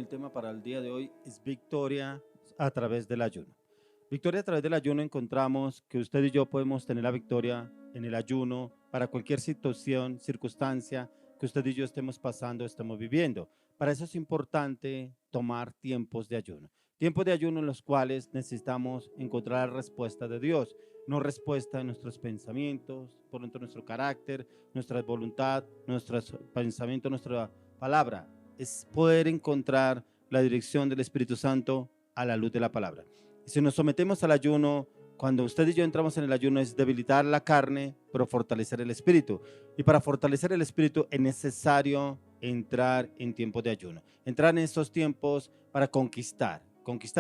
El tema para el día de hoy es victoria a través del ayuno. Victoria a través del ayuno encontramos que usted y yo podemos tener la victoria en el ayuno para cualquier situación, circunstancia que usted y yo estemos pasando, estemos viviendo. Para eso es importante tomar tiempos de ayuno. Tiempos de ayuno en los cuales necesitamos encontrar la respuesta de Dios, no respuesta de nuestros pensamientos, por dentro de nuestro carácter, nuestra voluntad, nuestros pensamientos, nuestra palabra. Es poder encontrar la dirección del Espíritu Santo a la luz de la palabra. Y si nos sometemos al ayuno, cuando usted y yo entramos en el ayuno es debilitar la carne, pero fortalecer el espíritu. Y para fortalecer el espíritu es necesario entrar en tiempos de ayuno. Entrar en estos tiempos para conquistar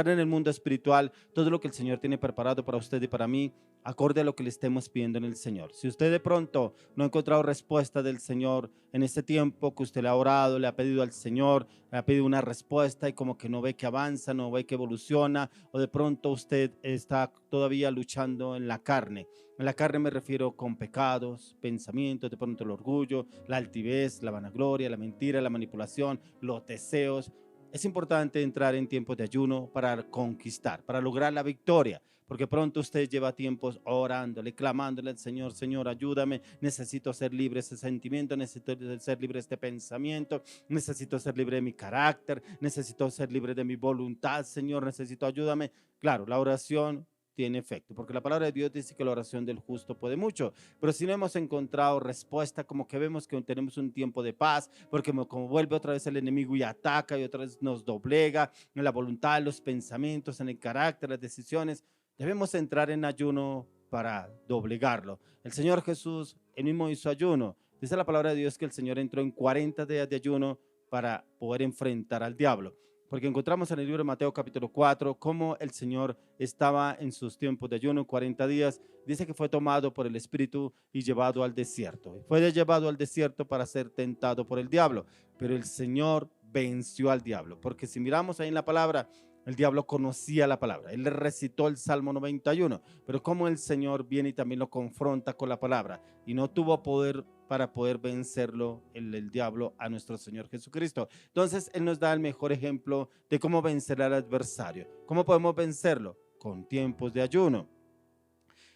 en el mundo espiritual todo lo que el Señor tiene preparado para usted y para mí, acorde a lo que le estemos pidiendo en el Señor. Si usted de pronto no ha encontrado respuesta del Señor en este tiempo que usted le ha orado, le ha pedido al Señor, le ha pedido una respuesta y como que no ve que avanza, no ve que evoluciona, o de pronto usted está todavía luchando en la carne. En la carne me refiero con pecados, pensamientos, de pronto el orgullo, la altivez, la vanagloria, la mentira, la manipulación, los deseos. Es importante entrar en tiempos de ayuno para conquistar, para lograr la victoria, porque pronto usted lleva tiempos orándole, clamándole al Señor: Señor, ayúdame, necesito ser libre de ese sentimiento, necesito ser libre de este pensamiento, necesito ser libre de mi carácter, necesito ser libre de mi voluntad, Señor, necesito ayúdame. Claro, la oración tiene efecto, porque la palabra de Dios dice que la oración del justo puede mucho, pero si no hemos encontrado respuesta, como que vemos que tenemos un tiempo de paz, porque como vuelve otra vez el enemigo y ataca y otra vez nos doblega en la voluntad, en los pensamientos, en el carácter, las decisiones, debemos entrar en ayuno para doblegarlo. El Señor Jesús, él mismo hizo ayuno. Dice la palabra de Dios que el Señor entró en 40 días de ayuno para poder enfrentar al diablo. Porque encontramos en el libro de Mateo capítulo 4 cómo el Señor estaba en sus tiempos de ayuno, 40 días. Dice que fue tomado por el Espíritu y llevado al desierto. Fue llevado al desierto para ser tentado por el diablo. Pero el Señor venció al diablo. Porque si miramos ahí en la palabra, el diablo conocía la palabra. Él le recitó el Salmo 91. Pero como el Señor viene y también lo confronta con la palabra. Y no tuvo poder para poder vencerlo el diablo a nuestro Señor Jesucristo. Entonces, Él nos da el mejor ejemplo de cómo vencer al adversario. ¿Cómo podemos vencerlo? Con tiempos de ayuno.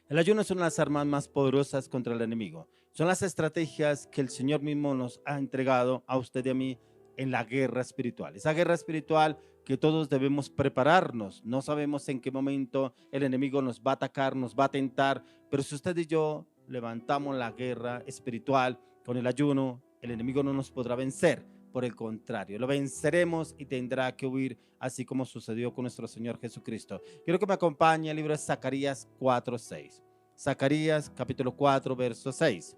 El ayuno es una de las armas más poderosas contra el enemigo. Son las estrategias que el Señor mismo nos ha entregado a usted y a mí en la guerra espiritual. Esa guerra espiritual que todos debemos prepararnos. No sabemos en qué momento el enemigo nos va a atacar, nos va a tentar, pero si usted y yo levantamos la guerra espiritual con el ayuno, el enemigo no nos podrá vencer. Por el contrario, lo venceremos y tendrá que huir, así como sucedió con nuestro Señor Jesucristo. Quiero que me acompañe el libro de Zacarías 4:6. Zacarías capítulo 4, verso 6.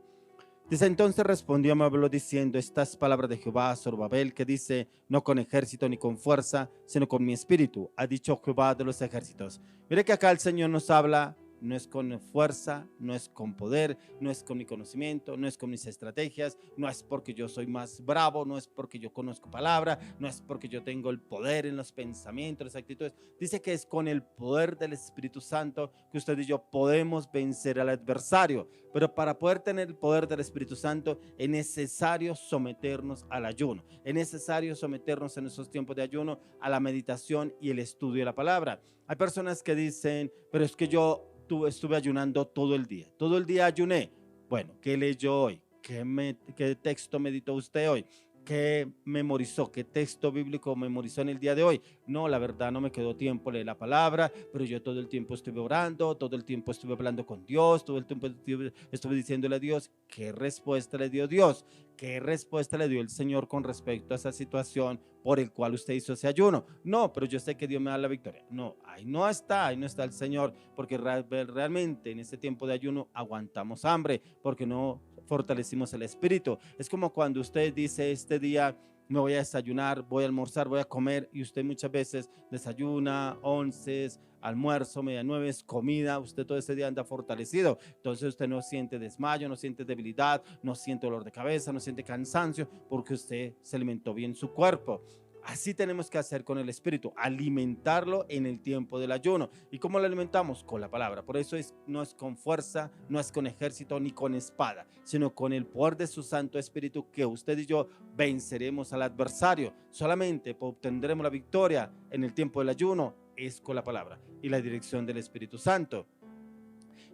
Dice: entonces respondió Amablo diciendo estas palabras de Jehová a Zorobabel, que dice: no con ejército ni con fuerza, sino con mi espíritu, ha dicho Jehová de los ejércitos. Mire que acá el Señor nos habla, no es con fuerza, no es con poder, no es con mi conocimiento, no es con mis estrategias, no es porque yo soy más bravo, no es porque yo conozco palabra, no es porque yo tengo el poder en los pensamientos, las actitudes. Dice que es con el poder del Espíritu Santo que usted y yo podemos vencer al adversario. Pero para poder tener el poder del Espíritu Santo es necesario someternos al ayuno. Es necesario someternos en esos tiempos de ayuno a la meditación y el estudio de la palabra. Hay personas que dicen: pero es que yo estuve ayunando todo el día. Todo el día ayuné. Bueno, ¿qué leyó hoy? ¿Qué texto meditó usted hoy? ¿Qué memorizó? ¿Qué texto bíblico memorizó en el día de hoy? No, la verdad no me quedó tiempo leer la palabra, pero yo todo el tiempo estuve orando, todo el tiempo estuve hablando con Dios, todo el tiempo estuve diciéndole a Dios. ¿Qué respuesta le dio Dios? ¿Qué respuesta le dio el Señor con respecto a esa situación por el cual usted hizo ese ayuno? No, pero yo sé que Dios me da la victoria. No, ahí no está el Señor, porque realmente en este tiempo de ayuno aguantamos hambre, porque no fortalecimos el espíritu. Es como cuando usted dice: este día me voy a desayunar, voy a almorzar, voy a comer, y usted muchas veces desayuna, onces, almuerzo, medianueve, comida, usted todo ese día anda fortalecido. Entonces usted no siente desmayo, no siente debilidad, no siente dolor de cabeza, no siente cansancio, porque usted se alimentó bien su cuerpo. Así tenemos que hacer con el espíritu, alimentarlo en el tiempo del ayuno. ¿Y cómo lo alimentamos? Con la palabra. Por eso no es con fuerza, no es con ejército ni con espada, sino con el poder de su Santo Espíritu, que usted y yo venceremos al adversario. Solamente obtendremos la victoria en el tiempo del ayuno es con la palabra y la dirección del Espíritu Santo.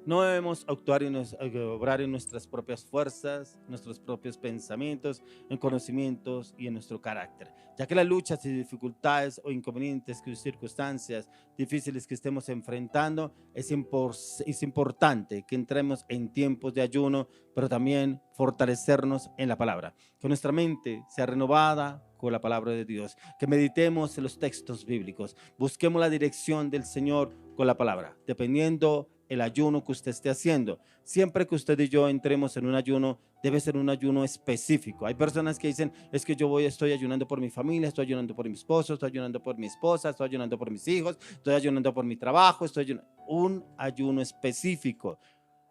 No debemos obrar en nuestras propias fuerzas, nuestros propios pensamientos, en conocimientos y en nuestro carácter, ya que las luchas y dificultades o inconvenientes que circunstancias difíciles que estemos enfrentando, es importante que entremos en tiempos de ayuno, pero también fortalecernos en la palabra, que nuestra mente sea renovada con la palabra de Dios, que meditemos en los textos bíblicos, busquemos la dirección del Señor con la palabra, dependiendo el ayuno que usted esté haciendo. Siempre que usted y yo entremos en un ayuno, debe ser un ayuno específico. Hay personas que dicen, es que estoy ayunando por mi familia, estoy ayunando por mi esposo, estoy ayunando por mi esposa, estoy ayunando por mis hijos, estoy ayunando por mi trabajo, un ayuno específico.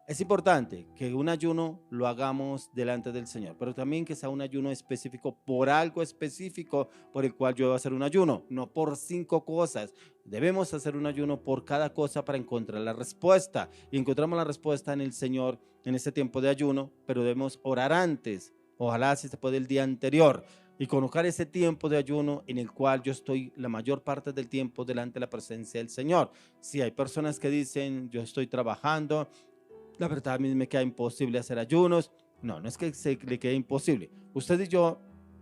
Es importante que un ayuno lo hagamos delante del Señor, pero también que sea un ayuno específico por algo específico por el cual yo voy a hacer un ayuno, no por 5 cosas. Debemos hacer un ayuno por cada cosa para encontrar la respuesta. Y encontramos la respuesta en el Señor en este tiempo de ayuno, pero debemos orar antes, ojalá si se puede el día anterior, y colocar ese tiempo de ayuno en el cual yo estoy la mayor parte del tiempo delante de la presencia del Señor. Si hay personas que dicen, yo estoy trabajando, la verdad a mí me queda imposible hacer ayunos. No, no es que se le quede imposible. Usted y yo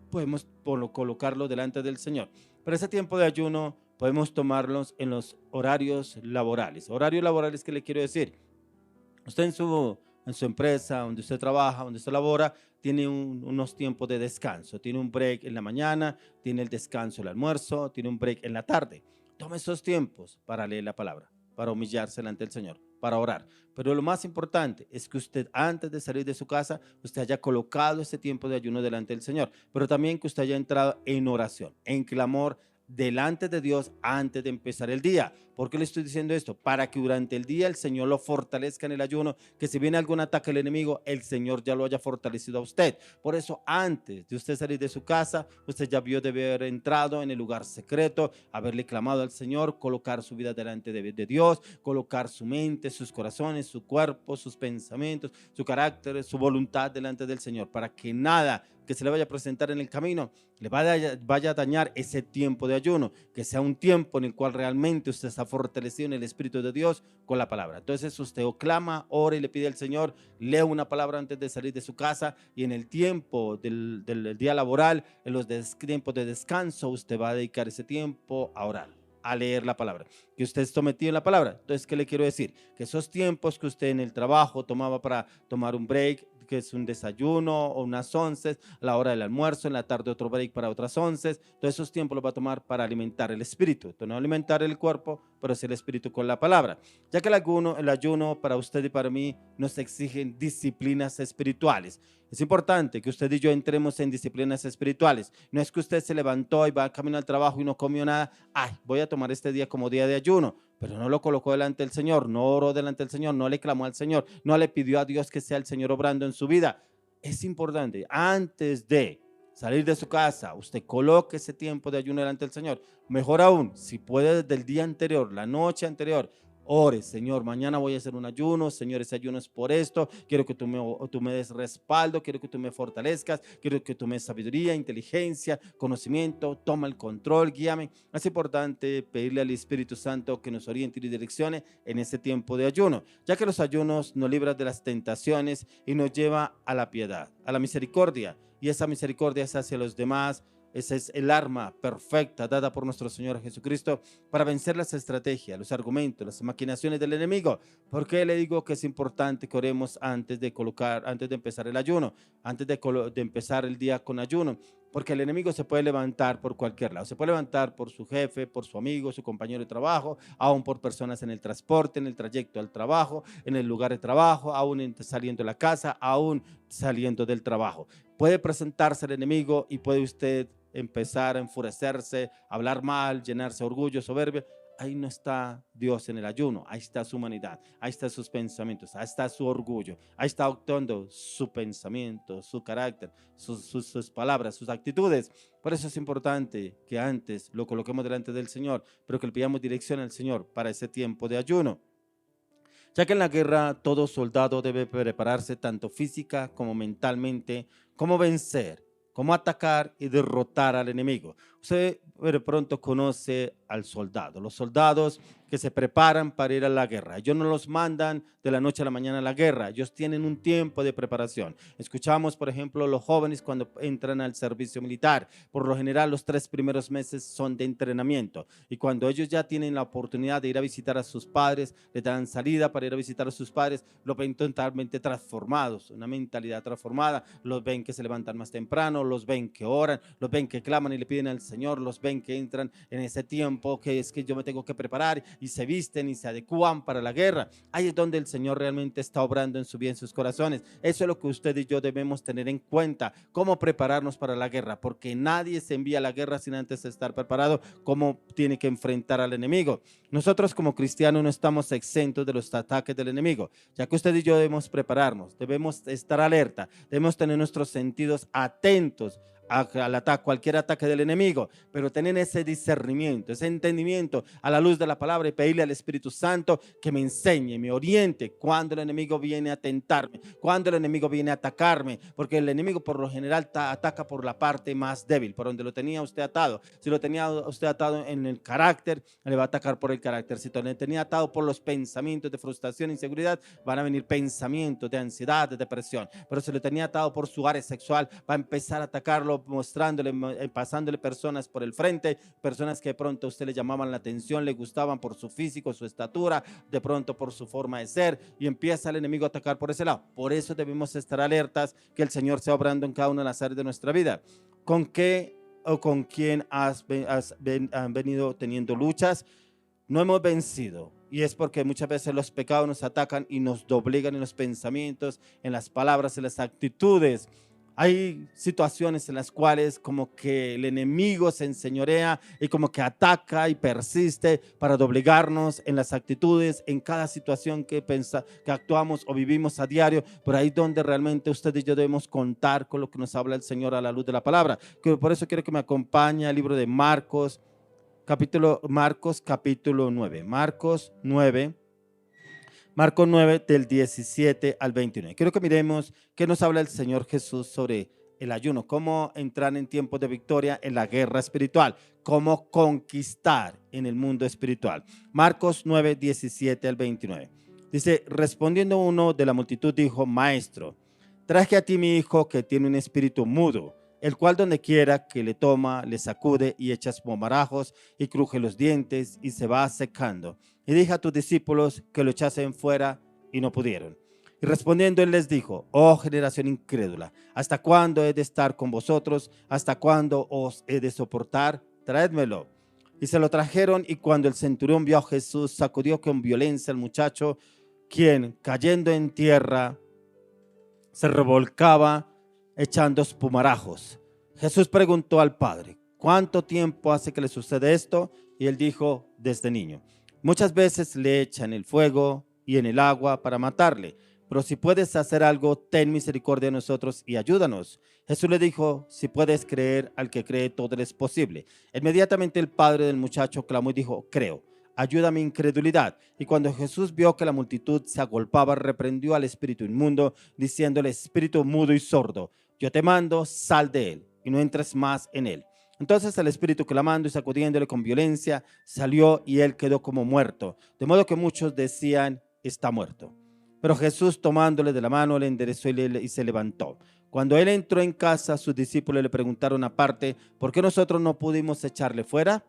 podemos colocarlo delante del Señor. Pero ese tiempo de ayuno podemos tomarlos en los horarios laborales. Horarios laborales, ¿qué le quiero decir? Usted en su empresa, donde usted trabaja, donde usted labora, tiene unos tiempos de descanso. Tiene un break en la mañana, tiene el descanso, el almuerzo, tiene un break en la tarde. Tome esos tiempos para leer la palabra, para humillarse delante del Señor, para orar. Pero lo más importante es que usted, antes de salir de su casa, usted haya colocado ese tiempo de ayuno delante del Señor, pero también que usted haya entrado en oración, en clamor delante de Dios antes de empezar el día. ¿Por qué le estoy diciendo esto? Para que durante el día el Señor lo fortalezca en el ayuno, que si viene algún ataque del enemigo, el Señor ya lo haya fortalecido a usted. Por eso, antes de usted salir de su casa, usted ya vio de haber entrado en el lugar secreto, haberle clamado al Señor, colocar su vida delante de Dios, colocar su mente, sus corazones, su cuerpo, sus pensamientos, su carácter, su voluntad delante del Señor, para que nada que se le vaya a presentar en el camino le vaya a dañar ese tiempo de ayuno, que sea un tiempo en el cual realmente usted está fortalecido en el Espíritu de Dios con la palabra. Entonces usted o clama, ora y le pide al Señor, lee una palabra antes de salir de su casa, y en el tiempo del día laboral, en los tiempos de descanso, usted va a dedicar ese tiempo a orar, a leer la palabra, que usted esté metido en la palabra. Entonces, ¿qué le quiero decir? Que esos tiempos que usted en el trabajo tomaba para tomar un break, que es un desayuno o unas 11, a la hora del almuerzo, en la tarde otro break para otras 11, todos esos tiempos los va a tomar para alimentar el espíritu. Entonces, no alimentar el cuerpo, pero sí el espíritu con la palabra, ya que el ayuno para usted y para mí nos exigen disciplinas espirituales. Es importante que usted y yo entremos en disciplinas espirituales. No es que usted se levantó y va a caminar al trabajo y no comió nada. Ay, voy a tomar este día como día de ayuno, pero no lo colocó delante del Señor, no oró delante del Señor, no le clamó al Señor, no le pidió a Dios que sea el Señor obrando en su vida. Es importante, antes de salir de su casa, usted coloque ese tiempo de ayuno delante del Señor. Mejor aún, si puede desde el día anterior, la noche anterior, ore: Señor, mañana voy a hacer un ayuno, Señor, ese ayuno es por esto, quiero que tú me des respaldo, quiero que tú me fortalezcas, quiero que tú me des sabiduría, inteligencia, conocimiento, toma el control, guíame. Es importante pedirle al Espíritu Santo que nos oriente y direccione en este tiempo de ayuno, ya que los ayunos nos libran de las tentaciones y nos lleva a la piedad, a la misericordia, y esa misericordia es hacia los demás. Ese es el arma perfecta dada por nuestro Señor Jesucristo para vencer las estrategias, los argumentos, las maquinaciones del enemigo. ¿Por qué le digo que es importante que oremos antes de empezar el ayuno, antes de empezar el día con ayuno? Porque el enemigo se puede levantar por cualquier lado. Se puede levantar por su jefe, por su amigo, su compañero de trabajo, aún por personas en el transporte, en el trayecto al trabajo, en el lugar de trabajo, aún saliendo de la casa, aún saliendo del trabajo. Puede presentarse el enemigo y puede usted empezar a enfurecerse, hablar mal, llenarse de orgullo, soberbia. ahí no está Dios en el ayuno, ahí está su humanidad, ahí están sus pensamientos, ahí está su orgullo, ahí está actuando su pensamiento, su carácter, sus palabras, sus actitudes. Por eso es importante que antes lo coloquemos delante del Señor, pero que le pidamos dirección al Señor para ese tiempo de ayuno. Ya que en la guerra todo soldado debe prepararse tanto física como mentalmente, cómo vencer, cómo atacar y derrotar al enemigo. Usted de pronto conoce al soldado, los soldados que se preparan para ir a la guerra. Ellos no los mandan de la noche a la mañana a la guerra, ellos tienen un tiempo de preparación. Escuchamos, por ejemplo, los jóvenes cuando entran al servicio militar. Por lo general, los 3 primeros meses son de entrenamiento, y cuando ellos ya tienen la oportunidad de ir a visitar a sus padres, les dan salida para ir a visitar a sus padres, los ven totalmente transformados, una mentalidad transformada. Los ven que se levantan más temprano, los ven que oran, los ven que claman y le piden al Señor, los ven que entran en ese tiempo que es que yo me tengo que preparar, y se visten y se adecúan para la guerra. Ahí es donde el Señor realmente está obrando en su vida, en sus corazones. Eso es lo que usted y yo debemos tener en cuenta, cómo prepararnos para la guerra, porque nadie se envía a la guerra sin antes estar preparado, cómo tiene que enfrentar al enemigo. Nosotros como cristianos no estamos exentos de los ataques del enemigo, ya que usted y yo debemos prepararnos, debemos estar alerta, debemos tener nuestros sentidos atentos al ataque, cualquier ataque del enemigo, pero tener ese discernimiento, ese entendimiento a la luz de la palabra, y pedirle al Espíritu Santo que me enseñe, me oriente cuando el enemigo viene a tentarme, cuando el enemigo viene a atacarme, porque el enemigo por lo general ataca por la parte más débil, por donde lo tenía usted atado. Si lo tenía usted atado en el carácter, le va a atacar por el carácter. Si lo tenía atado por los pensamientos de frustración, inseguridad, van a venir pensamientos de ansiedad, de depresión. Pero si lo tenía atado por su área sexual, va a empezar a atacarlo mostrándole, pasándole personas por el frente, personas que de pronto a usted le llamaban la atención, le gustaban por su físico, su estatura, de pronto por su forma de ser, y empieza el enemigo a atacar por ese lado. Por eso debemos estar alertas que el Señor sea obrando en cada una de las áreas de nuestra vida. ¿Con qué o con quién han venido teniendo luchas? No hemos vencido, y es porque muchas veces los pecados nos atacan y nos doblegan en los pensamientos, en las palabras, en las actitudes. Hay situaciones en las cuales como que el enemigo se enseñorea y como que ataca y persiste para doblegarnos en las actitudes, en cada situación que actuamos o vivimos a diario. Por ahí donde realmente usted y yo debemos contar con lo que nos habla el Señor a la luz de la palabra. Por eso quiero que me acompañe al libro de Marcos capítulo 9. Marcos 9 del 17 al 29. Quiero que miremos qué nos habla el Señor Jesús sobre el ayuno, cómo entrar en tiempos de victoria en la guerra espiritual, cómo conquistar en el mundo espiritual. Marcos 9, 17 al 29. Dice, respondiendo uno de la multitud dijo, Maestro, traje a ti mi hijo que tiene un espíritu mudo, el cual donde quiera que le toma, le sacude y echa espumarajos y cruje los dientes y se va secando. Y dije a tus discípulos que lo echasen fuera y no pudieron. Y respondiendo él les dijo, oh generación incrédula, ¿hasta cuándo he de estar con vosotros? ¿Hasta cuándo os he de soportar? Traédmelo. Y se lo trajeron, y cuando el centurión vio a Jesús, sacudió con violencia al muchacho, quien cayendo en tierra se revolcaba echando espumarajos. Jesús preguntó al padre, ¿cuánto tiempo hace que le sucede esto? Y él dijo, desde niño. Muchas veces le echan el fuego y en el agua para matarle, pero si puedes hacer algo, ten misericordia de nosotros y ayúdanos. Jesús le dijo, si puedes creer, al que cree todo le es posible. Inmediatamente el padre del muchacho clamó y dijo, creo. Ayuda mi incredulidad. Y cuando Jesús vio que la multitud se agolpaba, reprendió al espíritu inmundo, diciéndole, espíritu mudo y sordo, yo te mando, sal de él y no entres más en él. Entonces el espíritu, clamando y sacudiéndole con violencia, salió, y él quedó como muerto, de modo que muchos decían, está muerto. Pero Jesús, tomándole de la mano, le enderezó y se levantó. Cuando él entró en casa, sus discípulos le preguntaron aparte, ¿por qué nosotros no pudimos echarle fuera?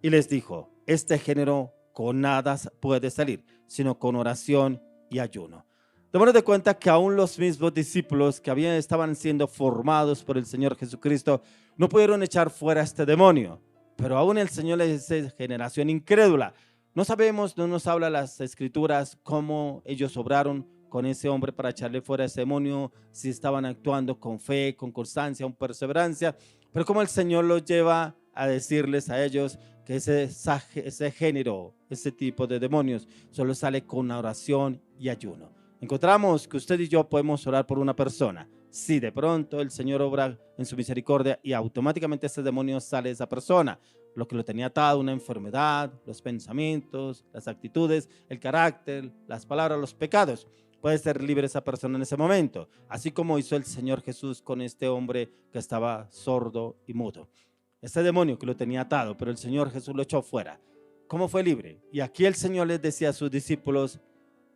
Y les dijo, este género con nada puede salir, sino con oración y ayuno. Démonos de cuenta que aún los mismos discípulos que estaban siendo formados por el Señor Jesucristo no pudieron echar fuera a este demonio, pero aún el Señor les dice, generación incrédula. No sabemos, no nos habla las escrituras cómo ellos obraron con ese hombre para echarle fuera a ese demonio, si estaban actuando con fe, con constancia, con perseverancia, pero como el Señor los lleva a decirles a ellos que ese género, ese tipo de demonios, solo sale con oración y ayuno. Encontramos que usted y yo podemos orar por una persona. Si de pronto el Señor obra en su misericordia y automáticamente ese demonio sale de esa persona, lo que lo tenía atado, una enfermedad, los pensamientos, las actitudes, el carácter, las palabras, los pecados, puede ser libre esa persona en ese momento, así como hizo el Señor Jesús con este hombre que estaba sordo y mudo. Ese demonio que lo tenía atado, pero el Señor Jesús lo echó fuera. ¿Cómo fue libre? Y aquí el Señor les decía a sus discípulos,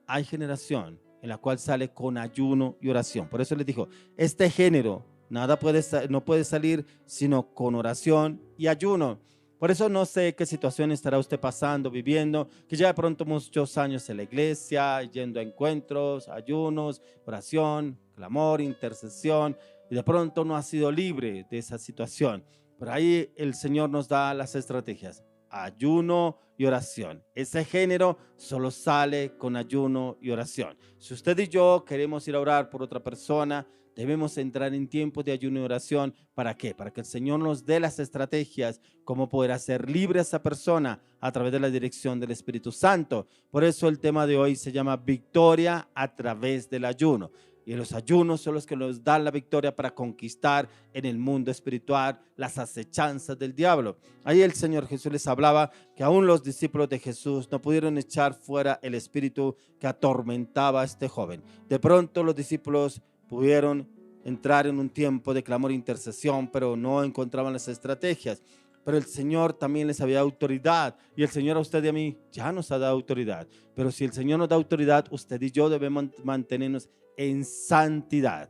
hay generación en la cual sale con ayuno y oración. Por eso les dijo, este género no puede salir sino con oración y ayuno. Por eso no sé qué situación estará usted pasando, viviendo, que ya de pronto muchos años en la iglesia, yendo a encuentros, ayunos, oración, clamor, intercesión, y de pronto no ha sido libre de esa situación. Por ahí el Señor nos da las estrategias, ayuno y oración. Ese género solo sale con ayuno y oración. Si usted y yo queremos ir a orar por otra persona, debemos entrar en tiempos de ayuno y oración. ¿Para qué? Para que el Señor nos dé las estrategias, cómo poder hacer libre a esa persona a través de la dirección del Espíritu Santo. Por eso el tema de hoy se llama victoria a través del ayuno. Y los ayunos son los que nos dan la victoria para conquistar en el mundo espiritual las acechanzas del diablo. Ahí el Señor Jesús les hablaba que aún los discípulos de Jesús no pudieron echar fuera el espíritu que atormentaba a este joven. De pronto los discípulos pudieron entrar en un tiempo de clamor e intercesión, pero no encontraban las estrategias. Pero el Señor también les había autoridad, y el Señor a usted y a mí ya nos ha dado autoridad. Pero si el Señor nos da autoridad, usted y yo debemos mantenernos en santidad.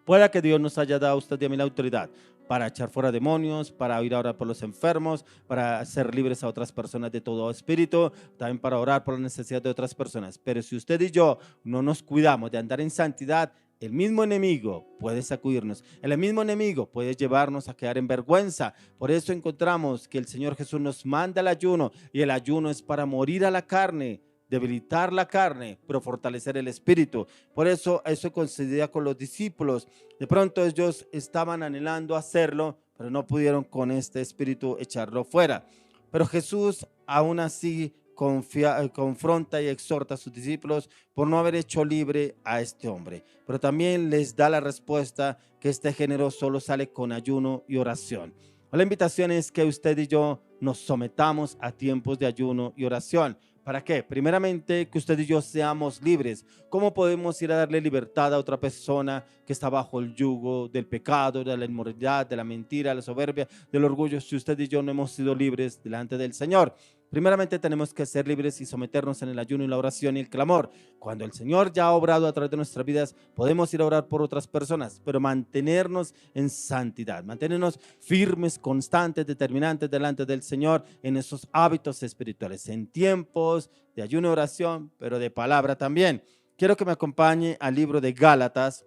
Pueda que Dios nos haya dado a usted y a mí la autoridad para echar fuera demonios, para ir a orar por los enfermos, para hacer libres a otras personas de todo espíritu, también para orar por las necesidades de otras personas. Pero si usted y yo no nos cuidamos de andar en santidad, el mismo enemigo puede sacudirnos, el mismo enemigo puede llevarnos a quedar en vergüenza. Por eso encontramos que el Señor Jesús nos manda el ayuno, y el ayuno es para morir a la carne, debilitar la carne, pero fortalecer el espíritu. Por eso coincidía con los discípulos. De pronto ellos estaban anhelando hacerlo, pero no pudieron con este espíritu echarlo fuera. Pero Jesús aún así confronta y exhorta a sus discípulos por no haber hecho libre a este hombre, pero también les da la respuesta que este género solo sale con ayuno y oración. La invitación es que usted y yo nos sometamos a tiempos de ayuno y oración. ¿Para qué? Primeramente, que usted y yo seamos libres. ¿Cómo podemos ir a darle libertad a otra persona que está bajo el yugo del pecado, de la inmoralidad, de la mentira, de la soberbia, del orgullo, si usted y yo no hemos sido libres delante del Señor? Primeramente tenemos que ser libres y someternos en el ayuno y la oración y el clamor. Cuando el Señor ya ha obrado a través de nuestras vidas, podemos ir a orar por otras personas, pero mantenernos en santidad, mantenernos firmes, constantes, determinantes delante del Señor en esos hábitos espirituales, en tiempos de ayuno y oración, pero de palabra también. Quiero que me acompañe al libro de Gálatas,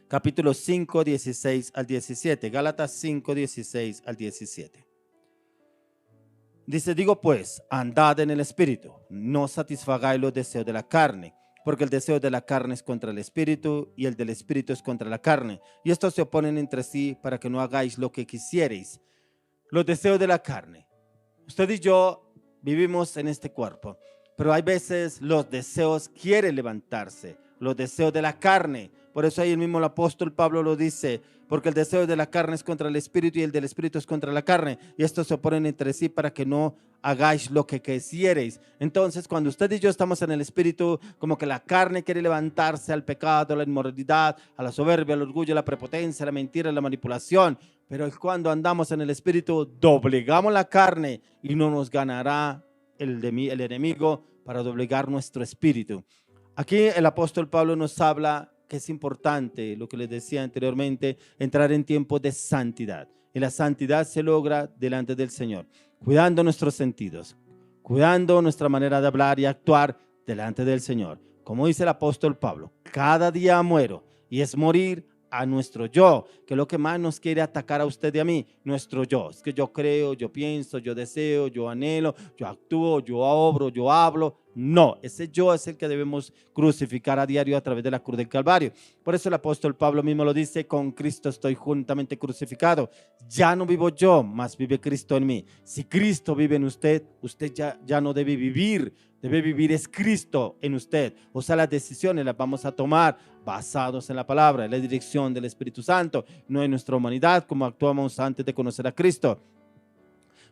capítulo 5, 16 al 17. Gálatas 5, 16 al 17. Dice, digo pues, andad en el espíritu, no satisfagáis los deseos de la carne, porque el deseo de la carne es contra el espíritu y el del espíritu es contra la carne, y estos se oponen entre sí para que no hagáis lo que quisierais. Los deseos de la carne. Usted y yo vivimos en este cuerpo, pero hay veces los deseos quieren levantarse, los deseos de la carne. Por eso ahí el mismo el apóstol Pablo lo dice, porque el deseo de la carne es contra el espíritu y el del espíritu es contra la carne, y estos se oponen entre sí para que no hagáis lo que quisierais. Entonces, cuando usted y yo estamos en el espíritu, como que la carne quiere levantarse al pecado, a la inmoralidad, a la soberbia, al orgullo, a la prepotencia, a la mentira, a la manipulación. Pero cuando andamos en el espíritu, doblegamos la carne y no nos ganará el enemigo para doblegar nuestro espíritu. Aquí el apóstol Pablo nos habla que es importante, lo que les decía anteriormente, entrar en tiempos de santidad. Y la santidad se logra delante del Señor, cuidando nuestros sentidos, cuidando nuestra manera de hablar y actuar delante del Señor. Como dice el apóstol Pablo, cada día muero, y es morir a nuestro yo, que es lo que más nos quiere atacar a usted y a mí, nuestro yo. Es que yo creo, yo pienso, yo deseo, yo anhelo, yo actúo, yo obro, yo hablo. No, ese yo es el que debemos crucificar a diario a través de la cruz del Calvario. Por eso el apóstol Pablo mismo lo dice: con Cristo estoy juntamente crucificado. Ya no vivo yo, mas vive Cristo en mí. Si Cristo vive en usted, usted ya no debe vivir. Debe vivir es Cristo en usted. O sea, las decisiones las vamos a tomar basados en la palabra, en la dirección del Espíritu Santo, no en nuestra humanidad como actuamos antes de conocer a Cristo.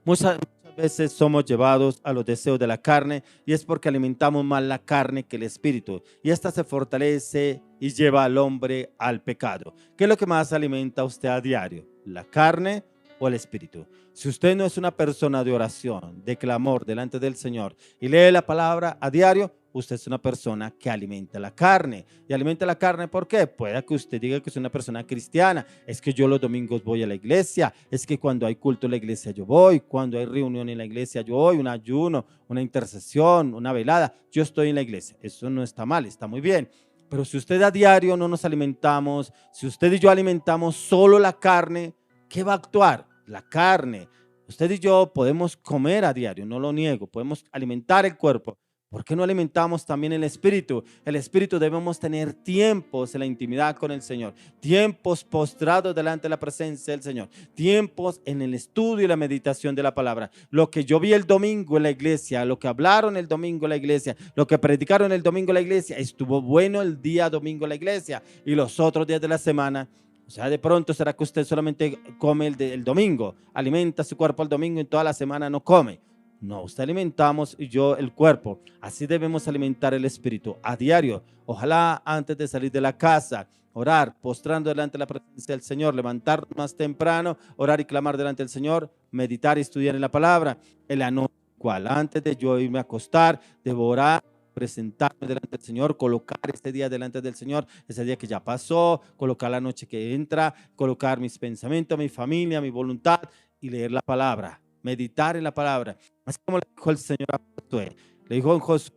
Muchas veces somos llevados a los deseos de la carne, y es porque alimentamos más la carne que el espíritu, y esta se fortalece y lleva al hombre al pecado. ¿Qué es lo que más alimenta a usted a diario? ¿La carne o el espíritu? Si usted no es una persona de oración, de clamor delante del Señor y lee la palabra a diario, usted es una persona que alimenta la carne. Y alimenta la carne, ¿por qué? Puede que usted diga que es una persona cristiana. Es que yo los domingos voy a la iglesia. Es que cuando hay culto en la iglesia yo voy. Cuando hay reunión en la iglesia yo voy. Un ayuno, una intercesión, una velada. Yo estoy en la iglesia. Eso no está mal, está muy bien. Pero si usted a diario no nos alimentamos, si usted y yo alimentamos solo la carne, ¿qué va a actuar? La carne. Usted y yo podemos comer a diario, no lo niego. Podemos alimentar el cuerpo. ¿Por qué no alimentamos también el espíritu? El espíritu, debemos tener tiempos en la intimidad con el Señor, tiempos postrados delante de la presencia del Señor, tiempos en el estudio y la meditación de la palabra. Lo que yo vi el domingo en la iglesia, lo que hablaron el domingo en la iglesia, lo que predicaron el domingo en la iglesia, estuvo bueno el día domingo en la iglesia, y los otros días de la semana, o sea, de pronto será que usted solamente come el domingo, alimenta su cuerpo el domingo y toda la semana no come. No, usted alimentamos y yo el cuerpo. Así debemos alimentar el espíritu a diario. Ojalá antes de salir de la casa, orar, postrando delante de la presencia del Señor, levantar más temprano, orar y clamar delante del Señor, meditar y estudiar en la palabra. En la noche, cual antes de yo irme a acostar, debo orar, presentarme delante del Señor, colocar este día delante del Señor, ese día que ya pasó, colocar la noche que entra, colocar mis pensamientos, mi familia, mi voluntad, y leer la palabra, meditar en la palabra. Así como le dijo el Señor a Josué, le dijo en Josué: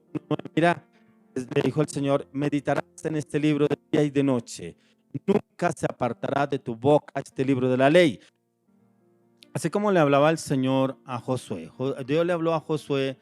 mira, le dijo el Señor: meditarás en este libro de día y de noche, nunca se apartará de tu boca este libro de la ley. Así como le hablaba el Señor a Josué, Dios le habló a Josué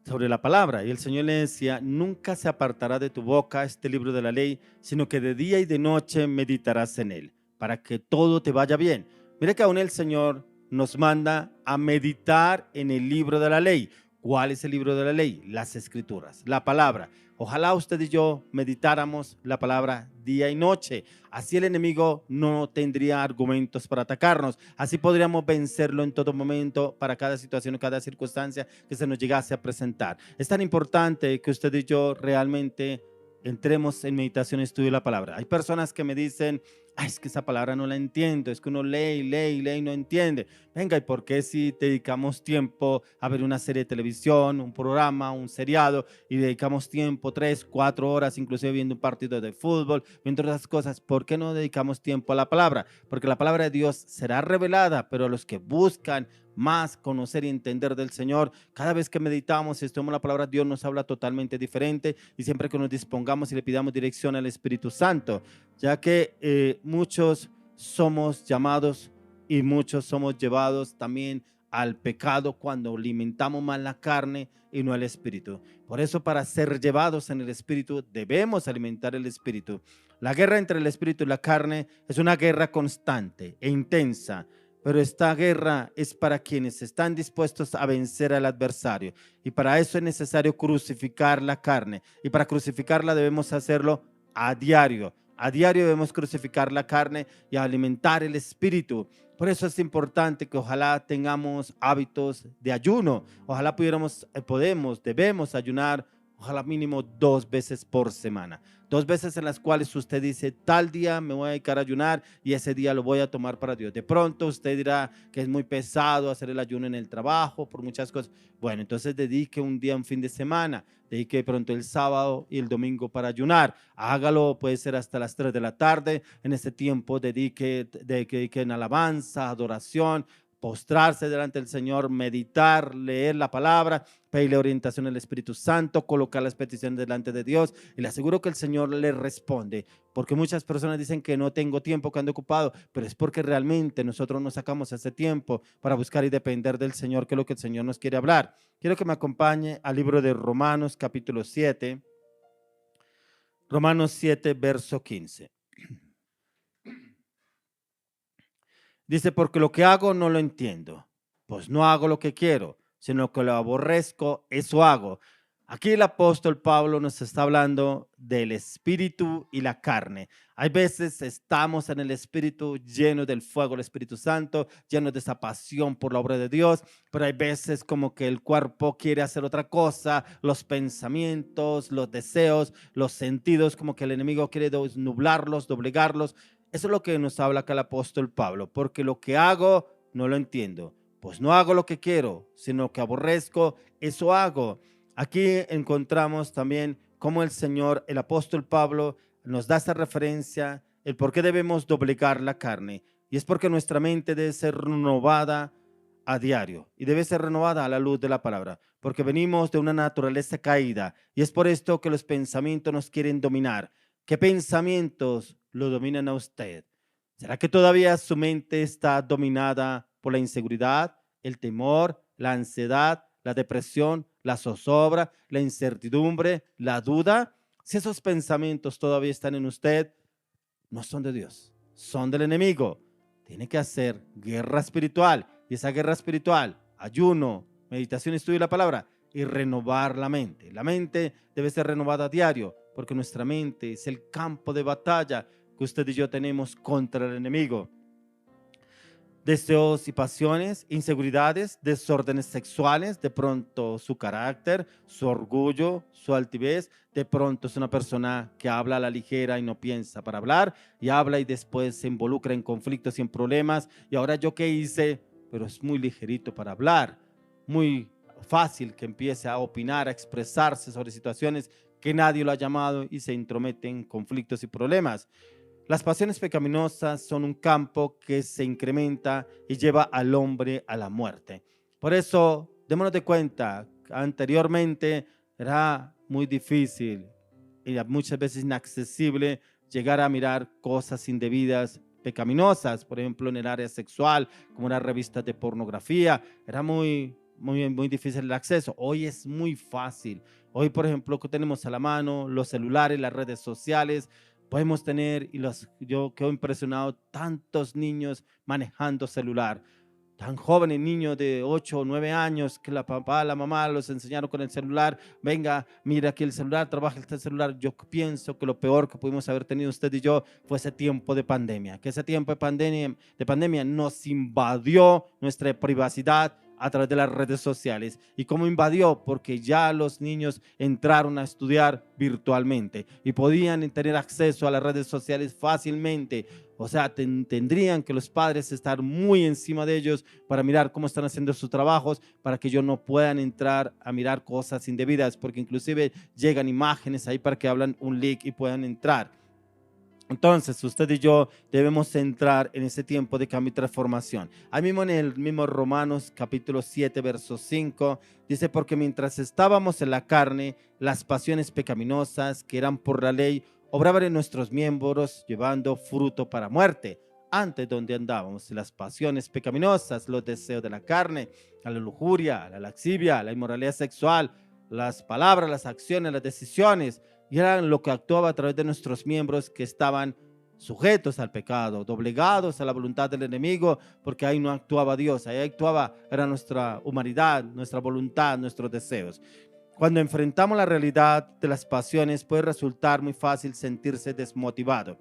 sobre la palabra, y el Señor le decía: nunca se apartará de tu boca este libro de la ley, sino que de día y de noche meditarás en él, para que todo te vaya bien. Mira que aún el Señor nos manda a meditar en el libro de la ley. ¿Cuál es el libro de la ley? Las Escrituras, la palabra. Ojalá usted y yo meditáramos la palabra día y noche. Así el enemigo no tendría argumentos para atacarnos. Así podríamos vencerlo en todo momento, para cada situación o cada circunstancia que se nos llegase a presentar. Es tan importante que usted y yo realmente entremos en meditación y estudio de la palabra. Hay personas que me dicen: ay, es que esa palabra no la entiendo, es que uno lee y lee y lee y no entiende. Venga, ¿y por qué si dedicamos tiempo a ver una serie de televisión, un programa, un seriado, y dedicamos tiempo 3, 4 horas, inclusive viendo un partido de fútbol, viendo otras cosas, por qué no dedicamos tiempo a la palabra? Porque la palabra de Dios será revelada, pero a los que buscan más conocer y entender del Señor, cada vez que meditamos y estudiamos la palabra, Dios nos habla totalmente diferente, y siempre que nos dispongamos y le pidamos dirección al Espíritu Santo, ya que muchos somos llamados y muchos somos llevados también al pecado cuando alimentamos más la carne y no el espíritu. Por eso, para ser llevados en el espíritu, debemos alimentar el espíritu. La guerra entre el espíritu y la carne es una guerra constante e intensa, pero esta guerra es para quienes están dispuestos a vencer al adversario, y para eso es necesario crucificar la carne, y para crucificarla debemos hacerlo a diario. A diario debemos crucificar la carne y alimentar el espíritu. Por eso es importante que ojalá tengamos hábitos de ayuno. Ojalá debemos ayunar, ojalá mínimo 2 veces por semana. 2 veces en las cuales usted dice: tal día me voy a dedicar a ayunar y ese día lo voy a tomar para Dios. De pronto usted dirá que es muy pesado hacer el ayuno en el trabajo por muchas cosas. Bueno, entonces dedique un día, un fin de semana, dedique de pronto el sábado y el domingo para ayunar. Hágalo, puede ser hasta las 3 de la tarde. En ese tiempo dedique en alabanza, adoración, postrarse delante del Señor, meditar, leer la palabra, pedirle orientación al Espíritu Santo, colocar las peticiones delante de Dios y le aseguro que el Señor le responde, porque muchas personas dicen que no tengo tiempo, que ando ocupado, pero es porque realmente nosotros nos sacamos ese tiempo para buscar y depender del Señor, que es lo que el Señor nos quiere hablar. Quiero que me acompañe al libro de Romanos capítulo 7, Romanos 7, verso 15. Dice, porque lo que hago no lo entiendo, pues no hago lo que quiero, sino que lo aborrezco, eso hago. Aquí el apóstol Pablo nos está hablando del espíritu y la carne. Hay veces estamos en el espíritu llenos del fuego del Espíritu Santo, llenos de esa pasión por la obra de Dios, pero hay veces como que el cuerpo quiere hacer otra cosa, los pensamientos, los deseos, los sentidos, como que el enemigo quiere nublarlos, doblegarlos. Eso es lo que nos habla acá el apóstol Pablo, porque lo que hago no lo entiendo, pues no hago lo que quiero, sino que aborrezco, eso hago. Aquí encontramos también cómo el Señor, el apóstol Pablo, nos da esta referencia, el por qué debemos doblegar la carne. Y es porque nuestra mente debe ser renovada a diario y debe ser renovada a la luz de la palabra, porque venimos de una naturaleza caída y es por esto que los pensamientos nos quieren dominar. ¿Qué pensamientos lo dominan a usted? ¿Será que todavía su mente está dominada por la inseguridad, el temor, la ansiedad, la depresión, la zozobra, la incertidumbre, la duda? Si esos pensamientos todavía están en usted, no son de Dios, son del enemigo. Tiene que hacer guerra espiritual y esa guerra espiritual, ayuno, meditación, estudio de la palabra y renovar la mente. La mente debe ser renovada a diario porque nuestra mente es el campo de batalla que usted y yo tenemos contra el enemigo. Deseos y pasiones, inseguridades, desórdenes sexuales, de pronto su carácter, su orgullo, su altivez, de pronto es una persona que habla a la ligera y no piensa para hablar y habla y después se involucra en conflictos y en problemas y ahora yo qué hice, pero es muy ligerito para hablar, muy fácil que empiece a opinar, a expresarse sobre situaciones que nadie lo ha llamado y se intromete en conflictos y problemas. Las pasiones pecaminosas son un campo que se incrementa y lleva al hombre a la muerte. Por eso, démonos de cuenta, anteriormente era muy difícil y muchas veces inaccesible llegar a mirar cosas indebidas, pecaminosas, por ejemplo, en el área sexual, como las revistas de pornografía, era muy difícil el acceso. Hoy es muy fácil. Hoy, por ejemplo, que tenemos a la mano los celulares, las redes sociales, podemos tener, yo quedo impresionado, tantos niños manejando celular, tan jóvenes niños de 8 o 9 años que la papá, la mamá los enseñaron con el celular, venga, mira aquí el celular, trabaja este celular. Yo pienso que lo peor que pudimos haber tenido usted y yo fue ese tiempo de pandemia, que ese tiempo de pandemia nos invadió nuestra privacidad a través de las redes sociales. ¿Y cómo invadió? Porque ya los niños entraron a estudiar virtualmente y podían tener acceso a las redes sociales fácilmente. O sea, tendrían que los padres estar muy encima de ellos para mirar cómo están haciendo sus trabajos, para que ellos no puedan entrar a mirar cosas indebidas, porque inclusive llegan imágenes ahí para que hablan un leak y puedan entrar. Entonces, usted y yo debemos entrar en ese tiempo de cambio y transformación. Ahí mismo en el mismo Romanos capítulo 7, verso 5, dice, porque mientras estábamos en la carne, las pasiones pecaminosas que eran por la ley, obraban en nuestros miembros, llevando fruto para muerte. Antes donde andábamos, las pasiones pecaminosas, los deseos de la carne, la lujuria, la lascivia, la inmoralidad sexual, las palabras, las acciones, las decisiones, y eran lo que actuaba a través de nuestros miembros que estaban sujetos al pecado, doblegados a la voluntad del enemigo, porque ahí no actuaba Dios, ahí actuaba, era nuestra humanidad, nuestra voluntad, nuestros deseos. Cuando enfrentamos la realidad de las pasiones, puede resultar muy fácil sentirse desmotivado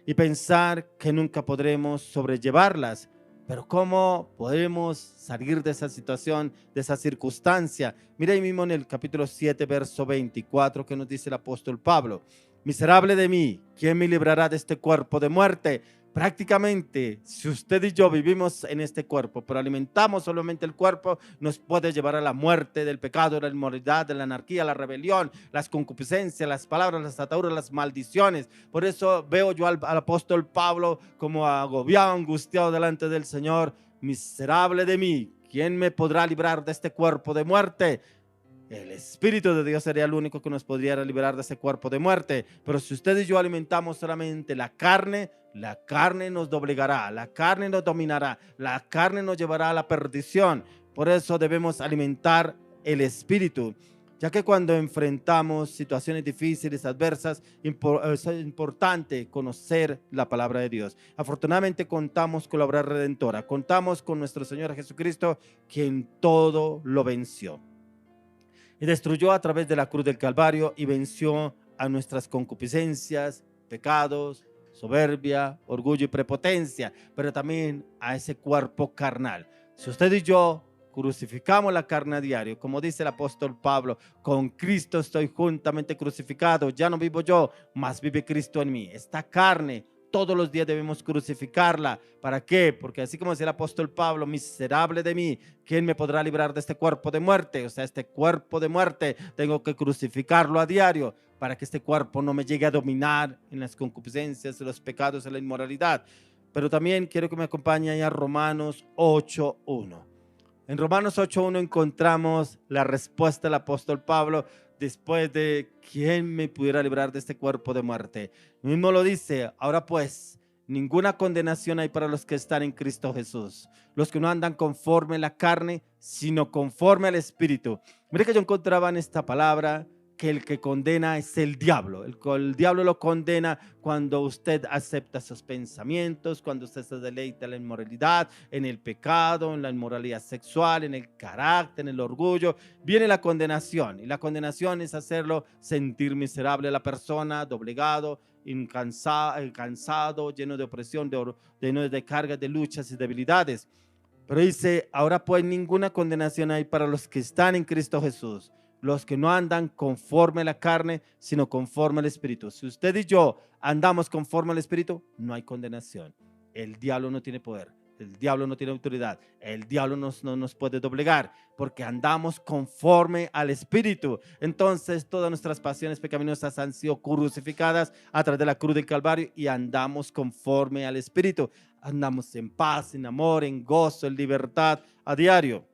y pensar que nunca podremos sobrellevarlas. Pero ¿cómo podemos salir de esa situación, de esa circunstancia? Mira ahí mismo en el capítulo 7, verso 24, que nos dice el apóstol Pablo: miserable de mí, ¿quién me librará de este cuerpo de muerte? Prácticamente, si usted y yo vivimos en este cuerpo, pero alimentamos solamente el cuerpo, nos puede llevar a la muerte del pecado, de la inmoralidad, de la anarquía, la rebelión, las concupiscencias, las palabras, las ataduras, las maldiciones. Por eso veo yo al apóstol Pablo como agobiado, angustiado delante del Señor, miserable de mí, ¿quién me podrá librar de este cuerpo de muerte? El Espíritu de Dios sería el único que nos podría liberar de ese cuerpo de muerte. Pero si usted y yo alimentamos solamente la carne nos doblegará, la carne nos dominará, la carne nos llevará a la perdición. Por eso debemos alimentar el Espíritu, ya que cuando enfrentamos situaciones difíciles, adversas, es importante conocer la palabra de Dios. Afortunadamente contamos con la obra redentora, contamos con nuestro Señor Jesucristo, quien todo lo venció y destruyó a través de la cruz del Calvario y venció a nuestras concupiscencias, pecados, soberbia, orgullo y prepotencia, pero también a ese cuerpo carnal. Si usted y yo crucificamos la carne a diario, como dice el apóstol Pablo, con Cristo estoy juntamente crucificado, ya no vivo yo, mas vive Cristo en mí. Esta carne todos los días debemos crucificarla. ¿Para qué? Porque así como decía el apóstol Pablo, miserable de mí, ¿quién me podrá librar de este cuerpo de muerte? O sea, este cuerpo de muerte tengo que crucificarlo a diario para que este cuerpo no me llegue a dominar en las concupiscencias, en los pecados, en la inmoralidad. Pero también quiero que me acompañe a Romanos 8:1. En Romanos 8:1 encontramos la respuesta del apóstol Pablo después de ¿quién me pudiera librar de este cuerpo de muerte? Mismo lo dice, ahora pues, ninguna condenación hay para los que están en Cristo Jesús, los que no andan conforme a la carne, sino conforme al Espíritu. Mire que yo encontraba en esta palabra que el que condena es el diablo. El diablo lo condena cuando usted acepta sus pensamientos, cuando usted se deleita en la inmoralidad, en el pecado, en la inmoralidad sexual, en el carácter, en el orgullo. Viene la condenación y la condenación es hacerlo sentir miserable a la persona, doblegado, cansado, lleno de opresión, lleno de cargas, de luchas y debilidades. Pero dice, ahora pues ninguna condenación hay para los que están en Cristo Jesús, los que no andan conforme a la carne, sino conforme al Espíritu. Si usted y yo andamos conforme al Espíritu, no hay condenación. El diablo no tiene poder, el diablo no tiene autoridad, el diablo no nos puede doblegar, porque andamos conforme al Espíritu. Entonces todas nuestras pasiones pecaminosas han sido crucificadas a través de la cruz del Calvario y andamos conforme al Espíritu. Andamos en paz, en amor, en gozo, en libertad a diario.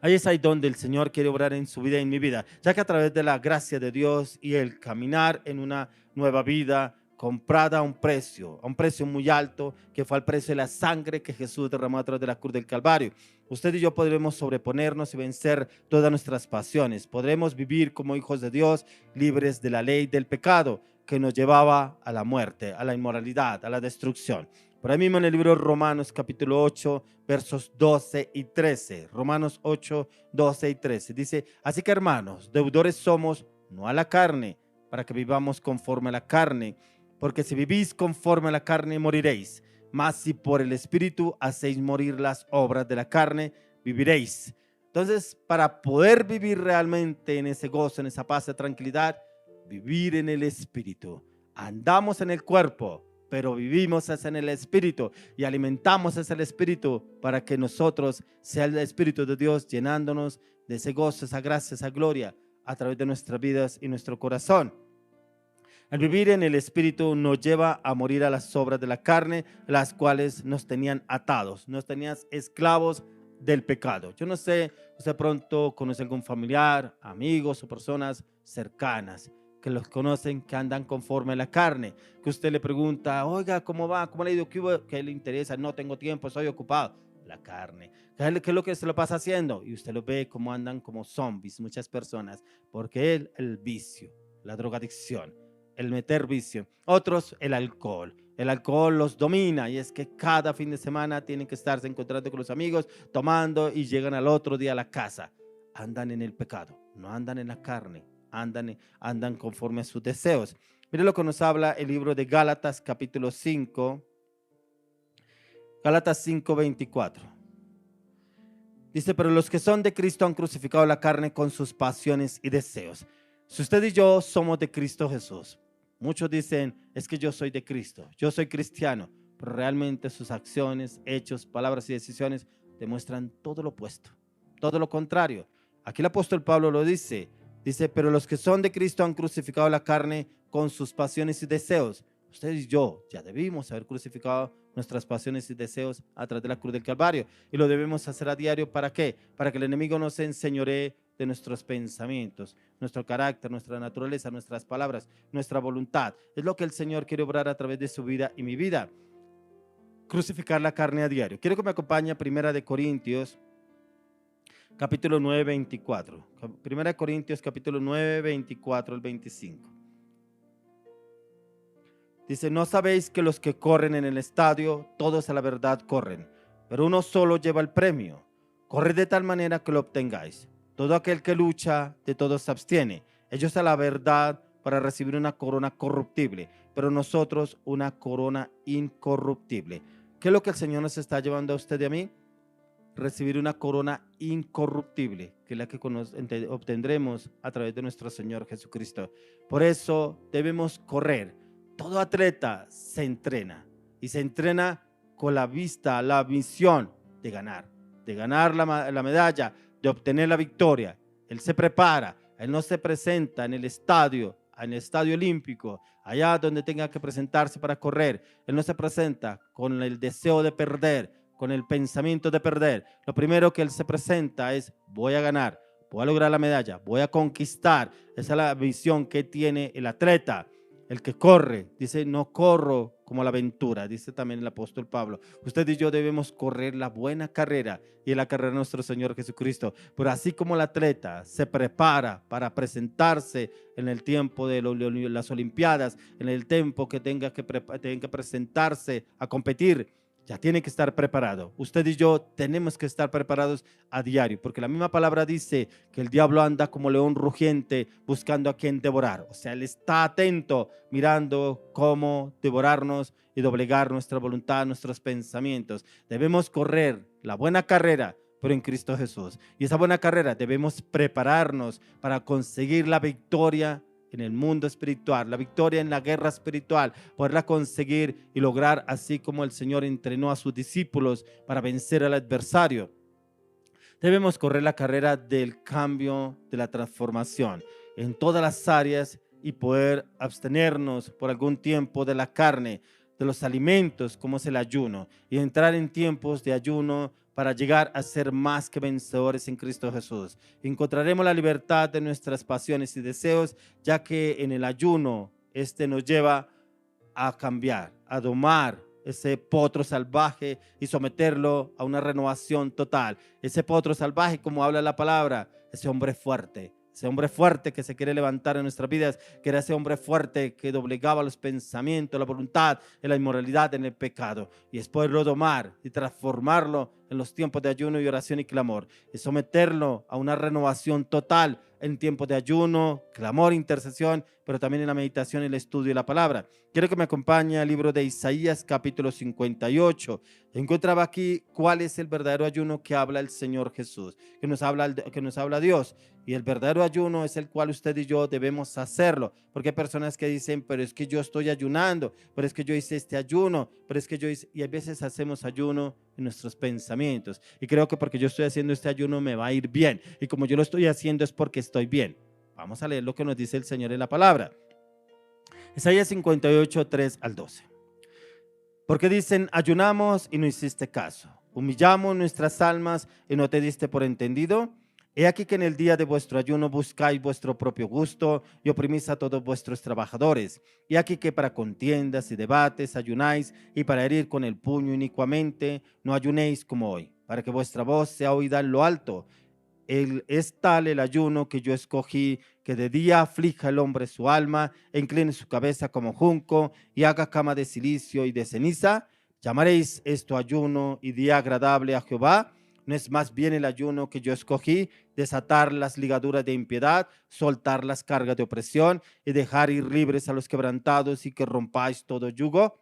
Ahí es ahí donde el Señor quiere obrar en su vida y en mi vida, ya que a través de la gracia de Dios y el caminar en una nueva vida comprada a un precio muy alto, que fue el precio de la sangre que Jesús derramó a través de la cruz del Calvario. Usted y yo podremos sobreponernos y vencer todas nuestras pasiones. Podremos vivir como hijos de Dios, libres de la ley del pecado que nos llevaba a la muerte, a la inmoralidad, a la destrucción. Por ahí mismo en el libro de Romanos capítulo 8, versos 12 y 13. Romanos 8, 12 y 13. Dice, así que hermanos, deudores somos, no a la carne, para que vivamos conforme a la carne. Porque si vivís conforme a la carne, moriréis. Mas si por el Espíritu hacéis morir las obras de la carne, viviréis. Entonces, para poder vivir realmente en ese gozo, en esa paz, esa tranquilidad, vivir en el Espíritu. Andamos en el cuerpo, pero vivimos en el Espíritu y alimentamos el Espíritu para que nosotros sea el Espíritu de Dios llenándonos de ese gozo, esa gracia, esa gloria a través de nuestras vidas y nuestro corazón. El vivir en el Espíritu nos lleva a morir a las obras de la carne, las cuales nos tenían atados, nos tenían esclavos del pecado. Yo no sé, usted pronto conoce algún familiar, amigos o personas cercanas que los conocen, que andan conforme a la carne, que usted le pregunta, oiga, ¿cómo va? ¿Cómo le ha ido? ¿Qué le interesa? No tengo tiempo, estoy ocupado. La carne. ¿Qué es lo que se lo pasa haciendo? Y usted lo ve como andan como zombies muchas personas, porque el vicio, la drogadicción, el meter vicio. Otros, el alcohol. El alcohol los domina y es que cada fin de semana tienen que estarse encontrando con los amigos, tomando y llegan al otro día a la casa. Andan en el pecado, no andan en la carne. Andan conforme a sus deseos. Mire lo que nos habla el libro de Gálatas capítulo 5, Gálatas 5:24. Dice, pero los que son de Cristo han crucificado la carne con sus pasiones y deseos. Si usted y yo somos de Cristo Jesús, muchos dicen, es que yo soy de Cristo, yo soy cristiano, pero realmente sus acciones, hechos, palabras y decisiones demuestran todo lo opuesto, todo lo contrario. Aquí el apóstol Pablo lo dice, pero los que son de Cristo han crucificado la carne con sus pasiones y deseos. Usted y yo ya debimos haber crucificado nuestras pasiones y deseos a través de la cruz del Calvario. Y lo debemos hacer a diario. ¿Para qué? Para que el enemigo no se enseñoree de nuestros pensamientos, nuestro carácter, nuestra naturaleza, nuestras palabras, nuestra voluntad. Es lo que el Señor quiere obrar a través de su vida y mi vida. Crucificar la carne a diario. Quiero que me acompañe a 1 Corintios, capítulo 9, 24. 1 Corintios, capítulo 9, 24 al 25. Dice, ¿no sabéis que los que corren en el estadio, todos a la verdad corren, pero uno solo lleva el premio? Corred de tal manera que lo obtengáis. Todo aquel que lucha, de todos se abstiene. Ellos a la verdad para recibir una corona corruptible, pero nosotros una corona incorruptible. ¿Qué es lo que el Señor nos está llevando a usted y a mí? Recibir una corona incorruptible, que es la que obtendremos a través de nuestro Señor Jesucristo. Por eso debemos correr. Todo atleta se entrena y se entrena con la vista, la visión de ganar la medalla, de obtener la victoria. Él se prepara, él no se presenta en el estadio olímpico, allá donde tenga que presentarse para correr. Él no se presenta con el deseo de perder, con el pensamiento de perder. Lo primero que él se presenta es: voy a ganar, voy a lograr la medalla, voy a conquistar. Esa es la visión que tiene el atleta. El que corre, dice, no corro como la aventura, dice también el apóstol Pablo. Usted y yo debemos correr la buena carrera, y en la carrera de nuestro Señor Jesucristo. Pero así como el atleta se prepara para presentarse en el tiempo de las Olimpiadas, en el tiempo que tenga que presentarse a competir, ya tiene que estar preparado. Usted y yo tenemos que estar preparados a diario, porque la misma palabra dice que el diablo anda como león rugiente buscando a quien devorar. O sea, él está atento, mirando cómo devorarnos y doblegar nuestra voluntad, nuestros pensamientos. Debemos correr la buena carrera, pero en Cristo Jesús. Y esa buena carrera debemos prepararnos para conseguir la victoria en el mundo espiritual, la victoria en la guerra espiritual, poderla conseguir y lograr, así como el Señor entrenó a sus discípulos para vencer al adversario. Debemos correr la carrera del cambio, de la transformación en todas las áreas, y poder abstenernos por algún tiempo de la carne, de los alimentos como es el ayuno, y entrar en tiempos de ayuno para llegar a ser más que vencedores en Cristo Jesús. Encontraremos la libertad de nuestras pasiones y deseos, ya que en el ayuno nos lleva a cambiar, a domar ese potro salvaje y someterlo a una renovación total. Ese potro salvaje, como habla la palabra, ese hombre fuerte que se quiere levantar en nuestras vidas, que era ese hombre fuerte que doblegaba los pensamientos, la voluntad, en la inmoralidad, en el pecado, y es poderlo domar y transformarlo en los tiempos de ayuno y oración y clamor, y someterlo a una renovación total en tiempos de ayuno, clamor, intercesión, pero también en la meditación y el estudio de la palabra. Quiero que me acompañe al libro de Isaías, capítulo 58. Encontraba aquí cuál es el verdadero ayuno que habla el Señor Jesús, que nos habla Dios. Y el verdadero ayuno es el cual usted y yo debemos hacerlo, porque hay personas que dicen, pero es que yo estoy ayunando, pero es que yo hice este ayuno, pero es que yo hice, y a veces hacemos ayuno en nuestros pensamientos, y creo que porque yo estoy haciendo este ayuno me va a ir bien, y como yo lo estoy haciendo es porque estoy bien. Vamos a leer lo que nos dice el Señor en la palabra. Isaías 58, 3 al 12. Porque dicen, ayunamos y no hiciste caso, humillamos nuestras almas y no te diste por entendido. He aquí que en el día de vuestro ayuno buscáis vuestro propio gusto y oprimís a todos vuestros trabajadores. He aquí que para contiendas y debates ayunáis, y para herir con el puño inicuamente no ayunéis como hoy, para que vuestra voz sea oída en lo alto. Es tal el ayuno que yo escogí, que de día aflija el hombre su alma, e incline su cabeza como junco, y haga cama de silicio y de ceniza. Llamaréis esto ayuno y día agradable a Jehová. ¿No es más bien el ayuno que yo escogí, desatar las ligaduras de impiedad, soltar las cargas de opresión y dejar ir libres a los quebrantados, y que rompáis todo yugo?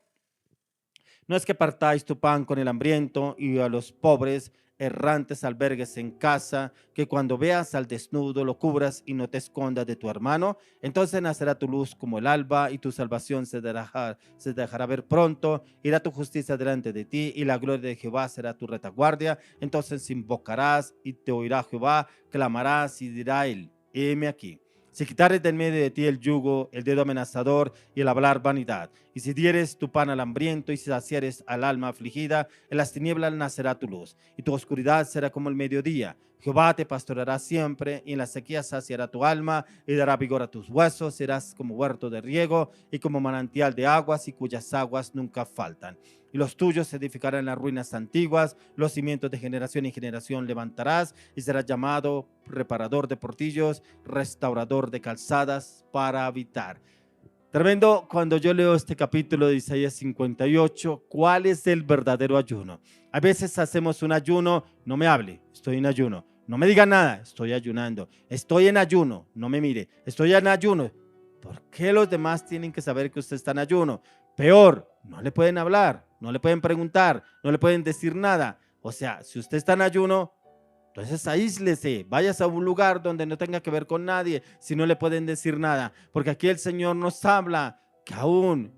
No es que partáis tu pan con el hambriento, y a los pobres errantes albergues en casa, que cuando veas al desnudo lo cubras y no te escondas de tu hermano. Entonces nacerá tu luz como el alba, y tu salvación se dejará ver pronto. Irá tu justicia delante de ti, y la gloria de Jehová será tu retaguardia. Entonces invocarás y te oirá Jehová, clamarás y dirá él, heme aquí. si quitares del medio de ti el yugo, el dedo amenazador y el hablar vanidad, y si dieres tu pan al hambriento y si saciares al alma afligida, en las tinieblas nacerá tu luz, y tu oscuridad será como el mediodía. Jehová te pastoreará siempre, y en la sequía saciará tu alma, y dará vigor a tus huesos. Serás como huerto de riego, y como manantial de aguas, y cuyas aguas nunca faltan. Y los tuyos se edificarán en las ruinas antiguas, los cimientos de generación en generación levantarás, y serás llamado reparador de portillos, restaurador de calzadas para habitar. Tremendo cuando yo leo este capítulo de Isaías 58, ¿cuál es el verdadero ayuno? A veces hacemos un ayuno, no me hable, estoy en ayuno. No me diga nada, estoy ayunando. Estoy en ayuno, no me mire, estoy en ayuno. ¿Por qué los demás tienen que saber que usted está en ayuno? Peor, no le pueden hablar, no le pueden preguntar, no le pueden decir nada. O sea, si usted está en ayuno, entonces aíslese, váyase a un lugar donde no tenga que ver con nadie, si no le pueden decir nada, porque aquí el Señor nos habla que aún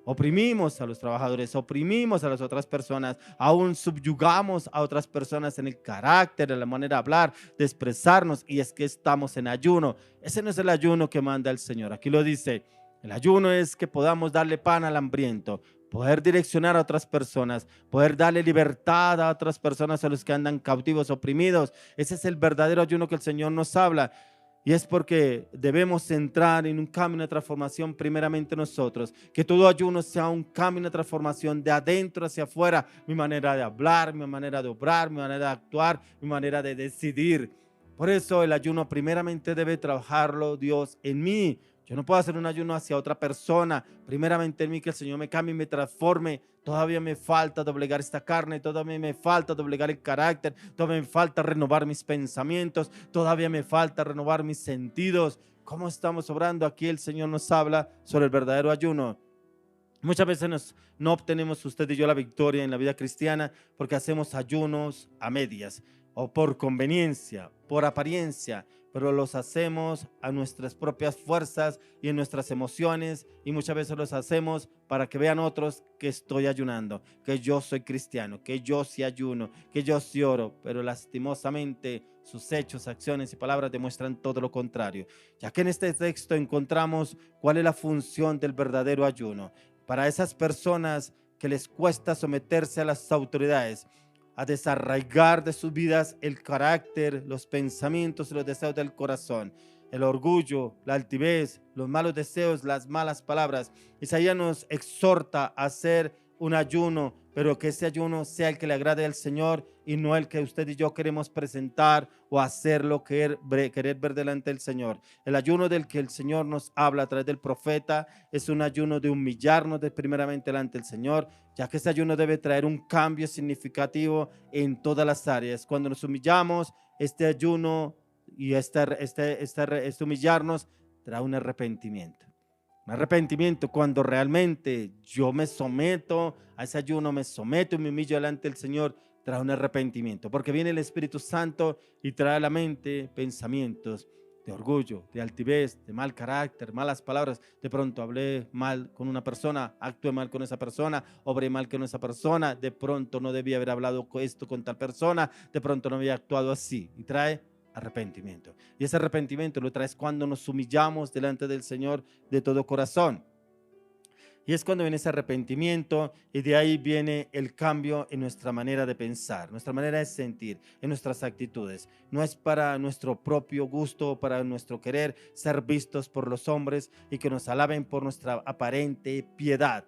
oprimimos a los trabajadores, oprimimos a las otras personas, aún subyugamos a otras personas en el carácter, en la manera de hablar, de expresarnos, y es que estamos en ayuno. Ese no es el ayuno que manda el Señor. Aquí lo dice, el ayuno es que podamos darle pan al hambriento, poder direccionar a otras personas, poder darle libertad a otras personas, a los que andan cautivos, oprimidos. Ese es el verdadero ayuno que el Señor nos habla. Y es porque debemos entrar en un camino de transformación primeramente nosotros, que todo ayuno sea un camino de transformación de adentro hacia afuera, mi manera de hablar, mi manera de obrar, mi manera de actuar, mi manera de decidir. Por eso el ayuno primeramente debe trabajarlo Dios en mí. Yo no puedo hacer un ayuno hacia otra persona, primeramente en mí, que el Señor me cambie y me transforme. Todavía me falta doblegar esta carne, todavía me falta doblegar el carácter, todavía me falta renovar mis pensamientos, todavía me falta renovar mis sentidos. ¿Cómo estamos obrando? Aquí el Señor nos habla sobre el verdadero ayuno. Muchas veces no obtenemos usted y yo la victoria en la vida cristiana porque hacemos ayunos a medias o por conveniencia, por apariencia, pero los hacemos a nuestras propias fuerzas y en nuestras emociones, y muchas veces los hacemos para que vean otros que estoy ayunando, que yo soy cristiano, que yo sí ayuno, que yo sí oro, pero lastimosamente sus hechos, acciones y palabras demuestran todo lo contrario, ya que en este texto encontramos cuál es la función del verdadero ayuno. Para esas personas que les cuesta someterse a las autoridades, a desarraigar de sus vidas el carácter, los pensamientos y los deseos del corazón, el orgullo, la altivez, los malos deseos, las malas palabras. Isaías nos exhorta a hacer un ayuno, pero que ese ayuno sea el que le agrade al Señor y no el que usted y yo queremos presentar o hacerlo querer ver delante del Señor. El ayuno del que el Señor nos habla a través del profeta es un ayuno de humillarnos primeramente delante del Señor, ya que ese ayuno debe traer un cambio significativo en todas las áreas. Cuando nos humillamos, este ayuno y este humillarnos trae un arrepentimiento. Un arrepentimiento cuando realmente yo me someto a ese ayuno, me someto y me humillo delante del Señor, trae un arrepentimiento, porque viene el Espíritu Santo y trae a la mente pensamientos de orgullo, de altivez, de mal carácter, malas palabras. De pronto hablé mal con una persona, actué mal con esa persona, obré mal con esa persona, de pronto no debía haber hablado esto con tal persona, de pronto no había actuado así, y trae arrepentimiento. Y ese arrepentimiento lo traes cuando nos humillamos delante del Señor de todo corazón. Y es cuando viene ese arrepentimiento y de ahí viene el cambio en nuestra manera de pensar, nuestra manera de sentir, en nuestras actitudes. No es para nuestro propio gusto, para nuestro querer ser vistos por los hombres y que nos alaben por nuestra aparente piedad.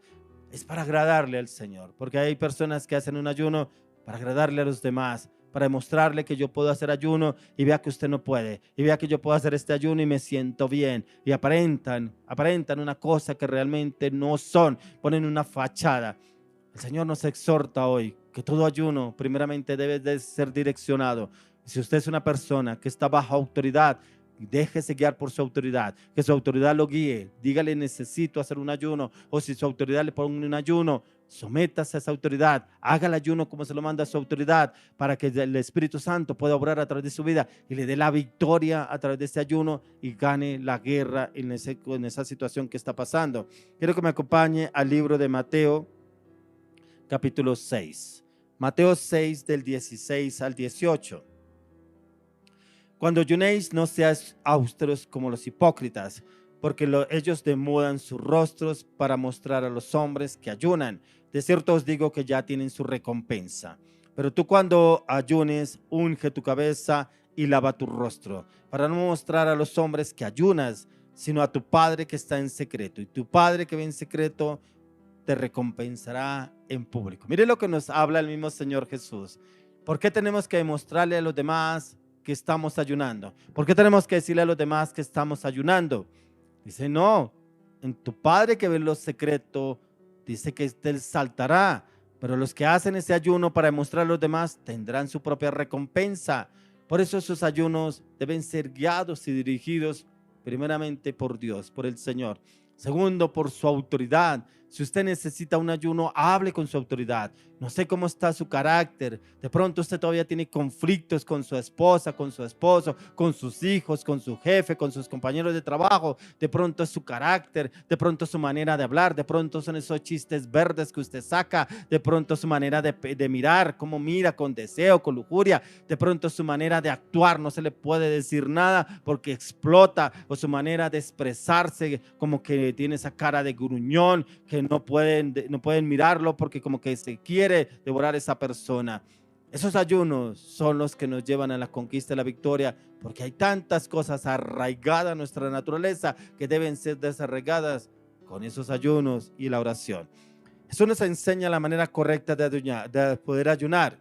Es para agradarle al Señor, porque hay personas que hacen un ayuno para agradarle a los demás, para demostrarle que yo puedo hacer ayuno y vea que usted no puede, y vea que yo puedo hacer este ayuno y me siento bien, y aparentan una cosa que realmente no son, ponen una fachada. El Señor nos exhorta hoy que todo ayuno primeramente debe de ser direccionado. Si usted es una persona que está bajo autoridad, déjese guiar por su autoridad, que su autoridad lo guíe, dígale necesito hacer un ayuno, o si su autoridad le pone un ayuno, sométase a esa autoridad, haga el ayuno como se lo manda a su autoridad, para que el Espíritu Santo pueda obrar a través de su vida y le dé la victoria a través de este ayuno y gane la guerra en esa situación que está pasando. Quiero que me acompañe al libro de Mateo, capítulo 6. Mateo 6 del 16 al 18. Cuando ayunéis, no seáis austeros como los hipócritas, porque ellos demudan sus rostros para mostrar a los hombres que ayunan. De cierto os digo que ya tienen su recompensa. Pero tú cuando ayunes, unge tu cabeza y lava tu rostro, para no mostrar a los hombres que ayunas, sino a tu Padre que está en secreto. Y tu Padre que ve en secreto te recompensará en público. Mire lo que nos habla el mismo Señor Jesús. ¿Por qué tenemos que demostrarle a los demás que estamos ayunando? ¿Por qué tenemos que decirle a los demás que estamos ayunando? Dice, no, en tu Padre que ve lo secreto, dice que Él saltará, pero los que hacen ese ayuno para demostrar a los demás tendrán su propia recompensa. Por eso esos ayunos deben ser guiados y dirigidos primeramente por Dios, por el Señor. Segundo, por su autoridad. Si usted necesita un ayuno, hable con su autoridad. No sé cómo está su carácter. De pronto usted todavía tiene conflictos con su esposa, con su esposo, con sus hijos, con su jefe, con sus compañeros de trabajo. De pronto es su carácter, de pronto es su manera de hablar, de pronto son esos chistes verdes que usted saca, de pronto su manera de mirar, cómo mira con deseo, con lujuria, de pronto su manera de actuar, no se le puede decir nada porque explota, o su manera de expresarse, como que tiene esa cara de gruñón, que no pueden mirarlo porque como que se quiere devorar esa persona. Esos ayunos son los que nos llevan a la conquista de la victoria, porque hay tantas cosas arraigadas a nuestra naturaleza que deben ser desarraigadas con esos ayunos y la oración. Eso nos enseña la manera correcta de poder ayunar,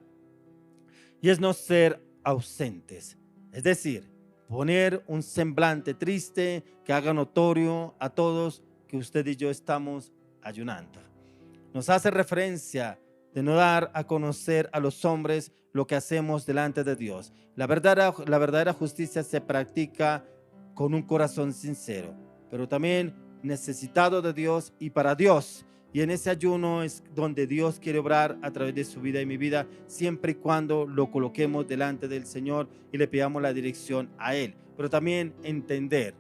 y es no ser ausentes, es decir, poner un semblante triste que haga notorio a todos que usted y yo estamos ayunando. Nos hace referencia de no dar a conocer a los hombres lo que hacemos delante de Dios. La verdadera justicia se practica con un corazón sincero, pero también necesitado de Dios y para Dios. Y en ese ayuno es donde Dios quiere obrar a través de su vida y mi vida, siempre y cuando lo coloquemos delante del Señor y le pidamos la dirección a Él. Pero también entender,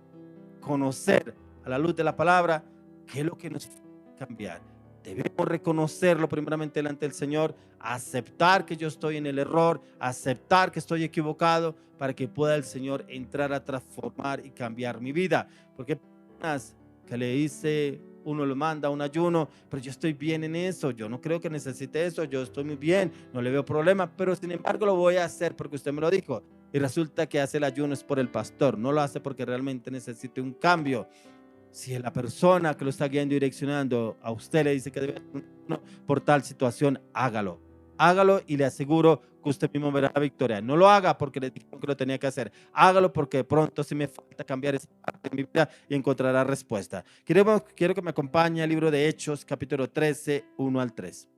conocer a la luz de la palabra qué es lo que nos va a cambiar. Debemos reconocerlo primeramente delante del Señor, aceptar que yo estoy en el error, aceptar que estoy equivocado, para que pueda el Señor entrar a transformar y cambiar mi vida. Porque personas que le dice, uno lo manda a un ayuno, pero yo estoy bien en eso, yo no creo que necesite eso, yo estoy muy bien, no le veo problema, pero sin embargo lo voy a hacer porque usted me lo dijo. Y resulta que hace el ayuno es por el pastor, no lo hace porque realmente necesite un cambio. Si la persona que lo está guiando y direccionando a usted le dice que debe hacer por tal situación, hágalo. Hágalo y le aseguro que usted mismo verá la victoria. No lo haga porque le dijo que lo tenía que hacer. Hágalo porque de pronto sí me falta cambiar esa parte de mi vida y encontrará respuesta. Quiero que me acompañe al libro de Hechos, capítulo 13, 1 al 3.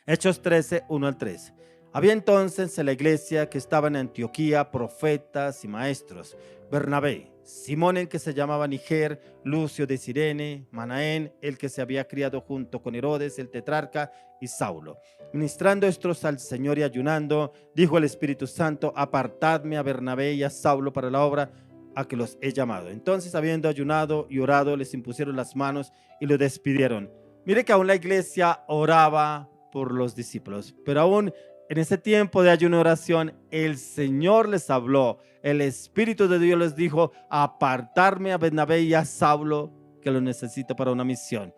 Hechos 13, 1 al 3. Había entonces en la iglesia que estaba en Antioquía profetas y maestros: Bernabé, Simón el que se llamaba Niger, Lucio de Cirene, Manaén el que se había criado junto con Herodes el tetrarca, y Saulo. Ministrando estos al Señor y ayunando, dijo el Espíritu Santo: apartadme a Bernabé y a Saulo para la obra a que los he llamado. Entonces, habiendo ayunado y orado, les impusieron las manos y lo despidieron. Mire que aún la iglesia oraba por los discípulos, pero aún en ese tiempo de ayuno y oración, el Señor les habló. El Espíritu de Dios les dijo: apartarme a Bernabé y a Saulo, que lo necesito para una misión.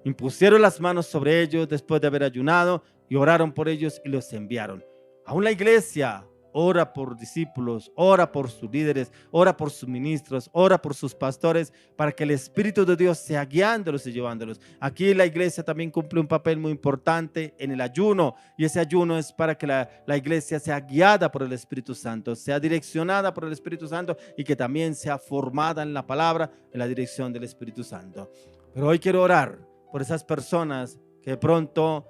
Impusieron las manos sobre ellos después de haber ayunado y oraron por ellos y los enviaron. Aún la iglesia ora por discípulos, ora por sus líderes, ora por sus ministros, ora por sus pastores, para que el Espíritu de Dios sea guiándolos y llevándolos. Aquí la iglesia también cumple un papel muy importante en el ayuno, y ese ayuno es para que la iglesia sea guiada por el Espíritu Santo, sea direccionada por el Espíritu Santo, y que también sea formada en la palabra, en la dirección del Espíritu Santo. Pero hoy quiero orar por esas personas que de pronto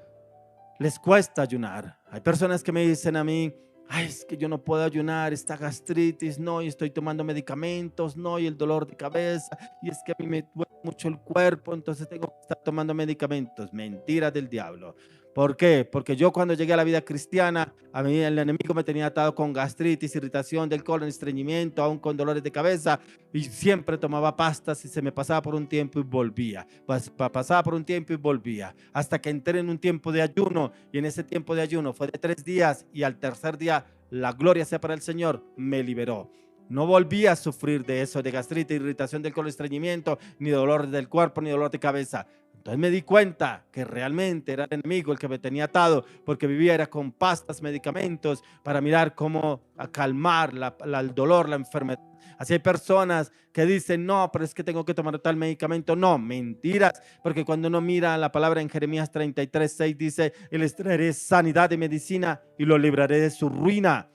les cuesta ayunar. Hay personas que me dicen a mí: ay, es que yo no puedo ayunar, esta gastritis, no, y estoy tomando medicamentos, no, y el dolor de cabeza, y es que a mí me duele mucho el cuerpo, entonces tengo que estar tomando medicamentos. Mentira del diablo. ¿Por qué? Porque yo cuando llegué a la vida cristiana, a mí el enemigo me tenía atado con gastritis, irritación del colon, estreñimiento, aún con dolores de cabeza, y siempre tomaba pastas y se me pasaba por un tiempo y volvía. Pasaba por un tiempo y volvía. Hasta que entré en un tiempo de ayuno, y en ese tiempo de ayuno fue de 3 días, y al tercer día, la gloria sea para el Señor, me liberó. No volví a sufrir de eso, de gastritis, irritación del colon, estreñimiento, ni dolor del cuerpo, ni dolor de cabeza. Entonces me di cuenta que realmente era el enemigo el que me tenía atado, porque vivía era con pastas, medicamentos, para mirar cómo calmar el dolor, la enfermedad. Así hay personas que dicen, no, pero es que tengo que tomar tal medicamento. No, mentiras, porque cuando uno mira la palabra en Jeremías 33:6 dice, y les traeré sanidad y medicina y lo libraré de su ruina.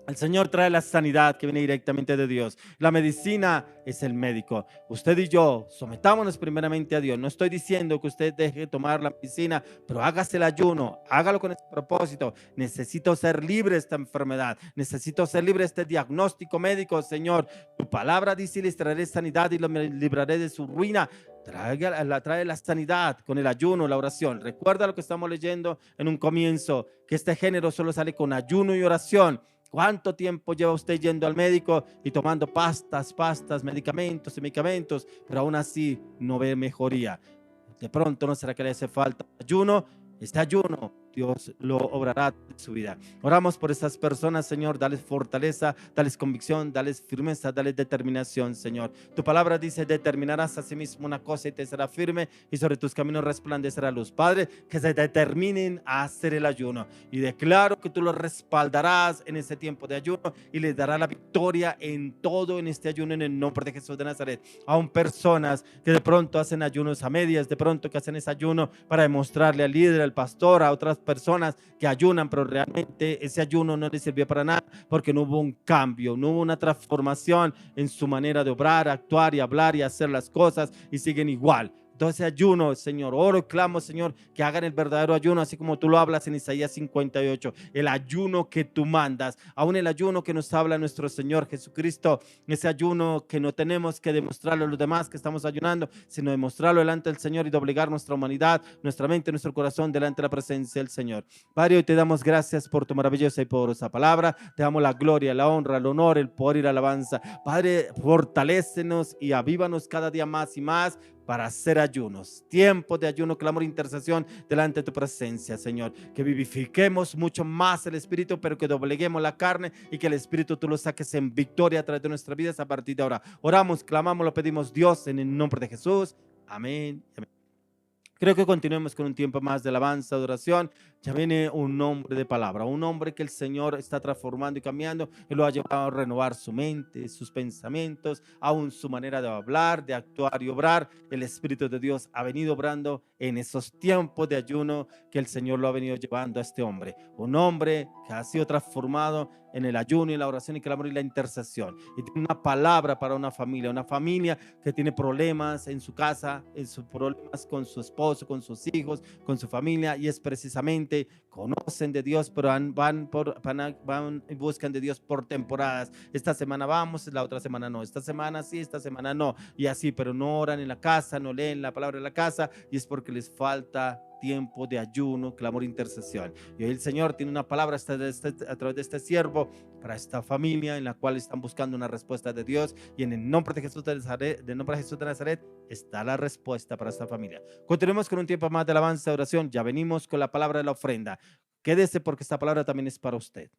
El Señor trae la sanidad que viene directamente de Dios. La medicina es el médico. Usted y yo sometámonos primeramente a Dios. No estoy diciendo que usted deje de tomar la medicina, pero hágase el ayuno, hágalo con ese propósito. Necesito ser libre de esta enfermedad. Necesito ser libre de este diagnóstico médico, Señor. Tu palabra dice, les traeré sanidad y lo libraré de su ruina. Trae la sanidad con el ayuno, la oración. Recuerda lo que estamos leyendo en un comienzo, que este género solo sale con ayuno y oración. ¿Cuánto tiempo lleva usted yendo al médico y tomando pastas, medicamentos y medicamentos, pero aún así no ve mejoría? De pronto, ¿no será que le hace falta ayuno? Este ayuno Dios lo obrará en su vida. Oramos por estas personas, Señor. Dales fortaleza, dales convicción, dales firmeza, dales determinación, Señor. Tu palabra dice, determinarás a sí mismo una cosa y te será firme, y sobre tus caminos resplandecerá luz. Padre, que se determinen a hacer el ayuno, y declaro que tú los respaldarás en ese tiempo de ayuno y les dará la victoria en todo en este ayuno, en el nombre de Jesús de Nazaret. Aún personas que de pronto hacen ayunos a medias, de pronto que hacen ese ayuno para demostrarle al líder, al pastor, a otras personas que ayunan, pero realmente ese ayuno no les sirvió para nada, porque no hubo un cambio, no hubo una transformación en su manera de obrar, actuar y hablar y hacer las cosas, y siguen igual. Entonces ayuno, Señor, oro y clamo, Señor, que hagan el verdadero ayuno, así como tú lo hablas en Isaías 58, el ayuno que tú mandas, aún el ayuno que nos habla nuestro Señor Jesucristo, ese ayuno que no tenemos que demostrarlo a los demás que estamos ayunando, sino demostrarlo delante del Señor y doblegar nuestra humanidad, nuestra mente, nuestro corazón delante de la presencia del Señor. Padre, hoy te damos gracias por tu maravillosa y poderosa palabra, te damos la gloria, la honra, el honor, el poder y la alabanza. Padre, fortalécenos y avívanos cada día más y más para hacer ayunos, tiempos de ayuno, clamor, intercesión delante de tu presencia, Señor. Que vivifiquemos mucho más el Espíritu, pero que dobleguemos la carne, y que el Espíritu tú lo saques en victoria a través de nuestras vidas a partir de ahora. Oramos, clamamos, lo pedimos, Dios, en el nombre de Jesús. Amén. Amén. Creo que continuemos con un tiempo más de alabanza, de oración. Ya viene un hombre de palabra, un hombre que el Señor está transformando y cambiando, y lo ha llevado a renovar su mente, sus pensamientos, aún su manera de hablar, de actuar y obrar. El Espíritu de Dios ha venido obrando en esos tiempos de ayuno que el Señor lo ha venido llevando a este hombre. Un hombre que ha sido transformado en el ayuno y la oración y el clamor y la intercesión. Y tiene una palabra para una familia que tiene problemas en su casa, en sus problemas con su esposo, con sus hijos, con su familia, y es precisamente conocen de Dios, pero van y buscan de Dios por temporadas. Esta semana vamos, la otra semana no, esta semana sí, esta semana no, y así, pero no oran en la casa, no leen la palabra en la casa, y es porque les falta tiempo de ayuno, clamor, intercesión. Y hoy el Señor tiene una palabra a través de este siervo para esta familia en la cual están buscando una respuesta de Dios, y en el nombre de Jesús de Nazaret, está la respuesta para esta familia. Continuemos con un tiempo más de alabanza, de oración. Ya venimos con la palabra de la ofrenda. Quédese, porque esta palabra también es para usted.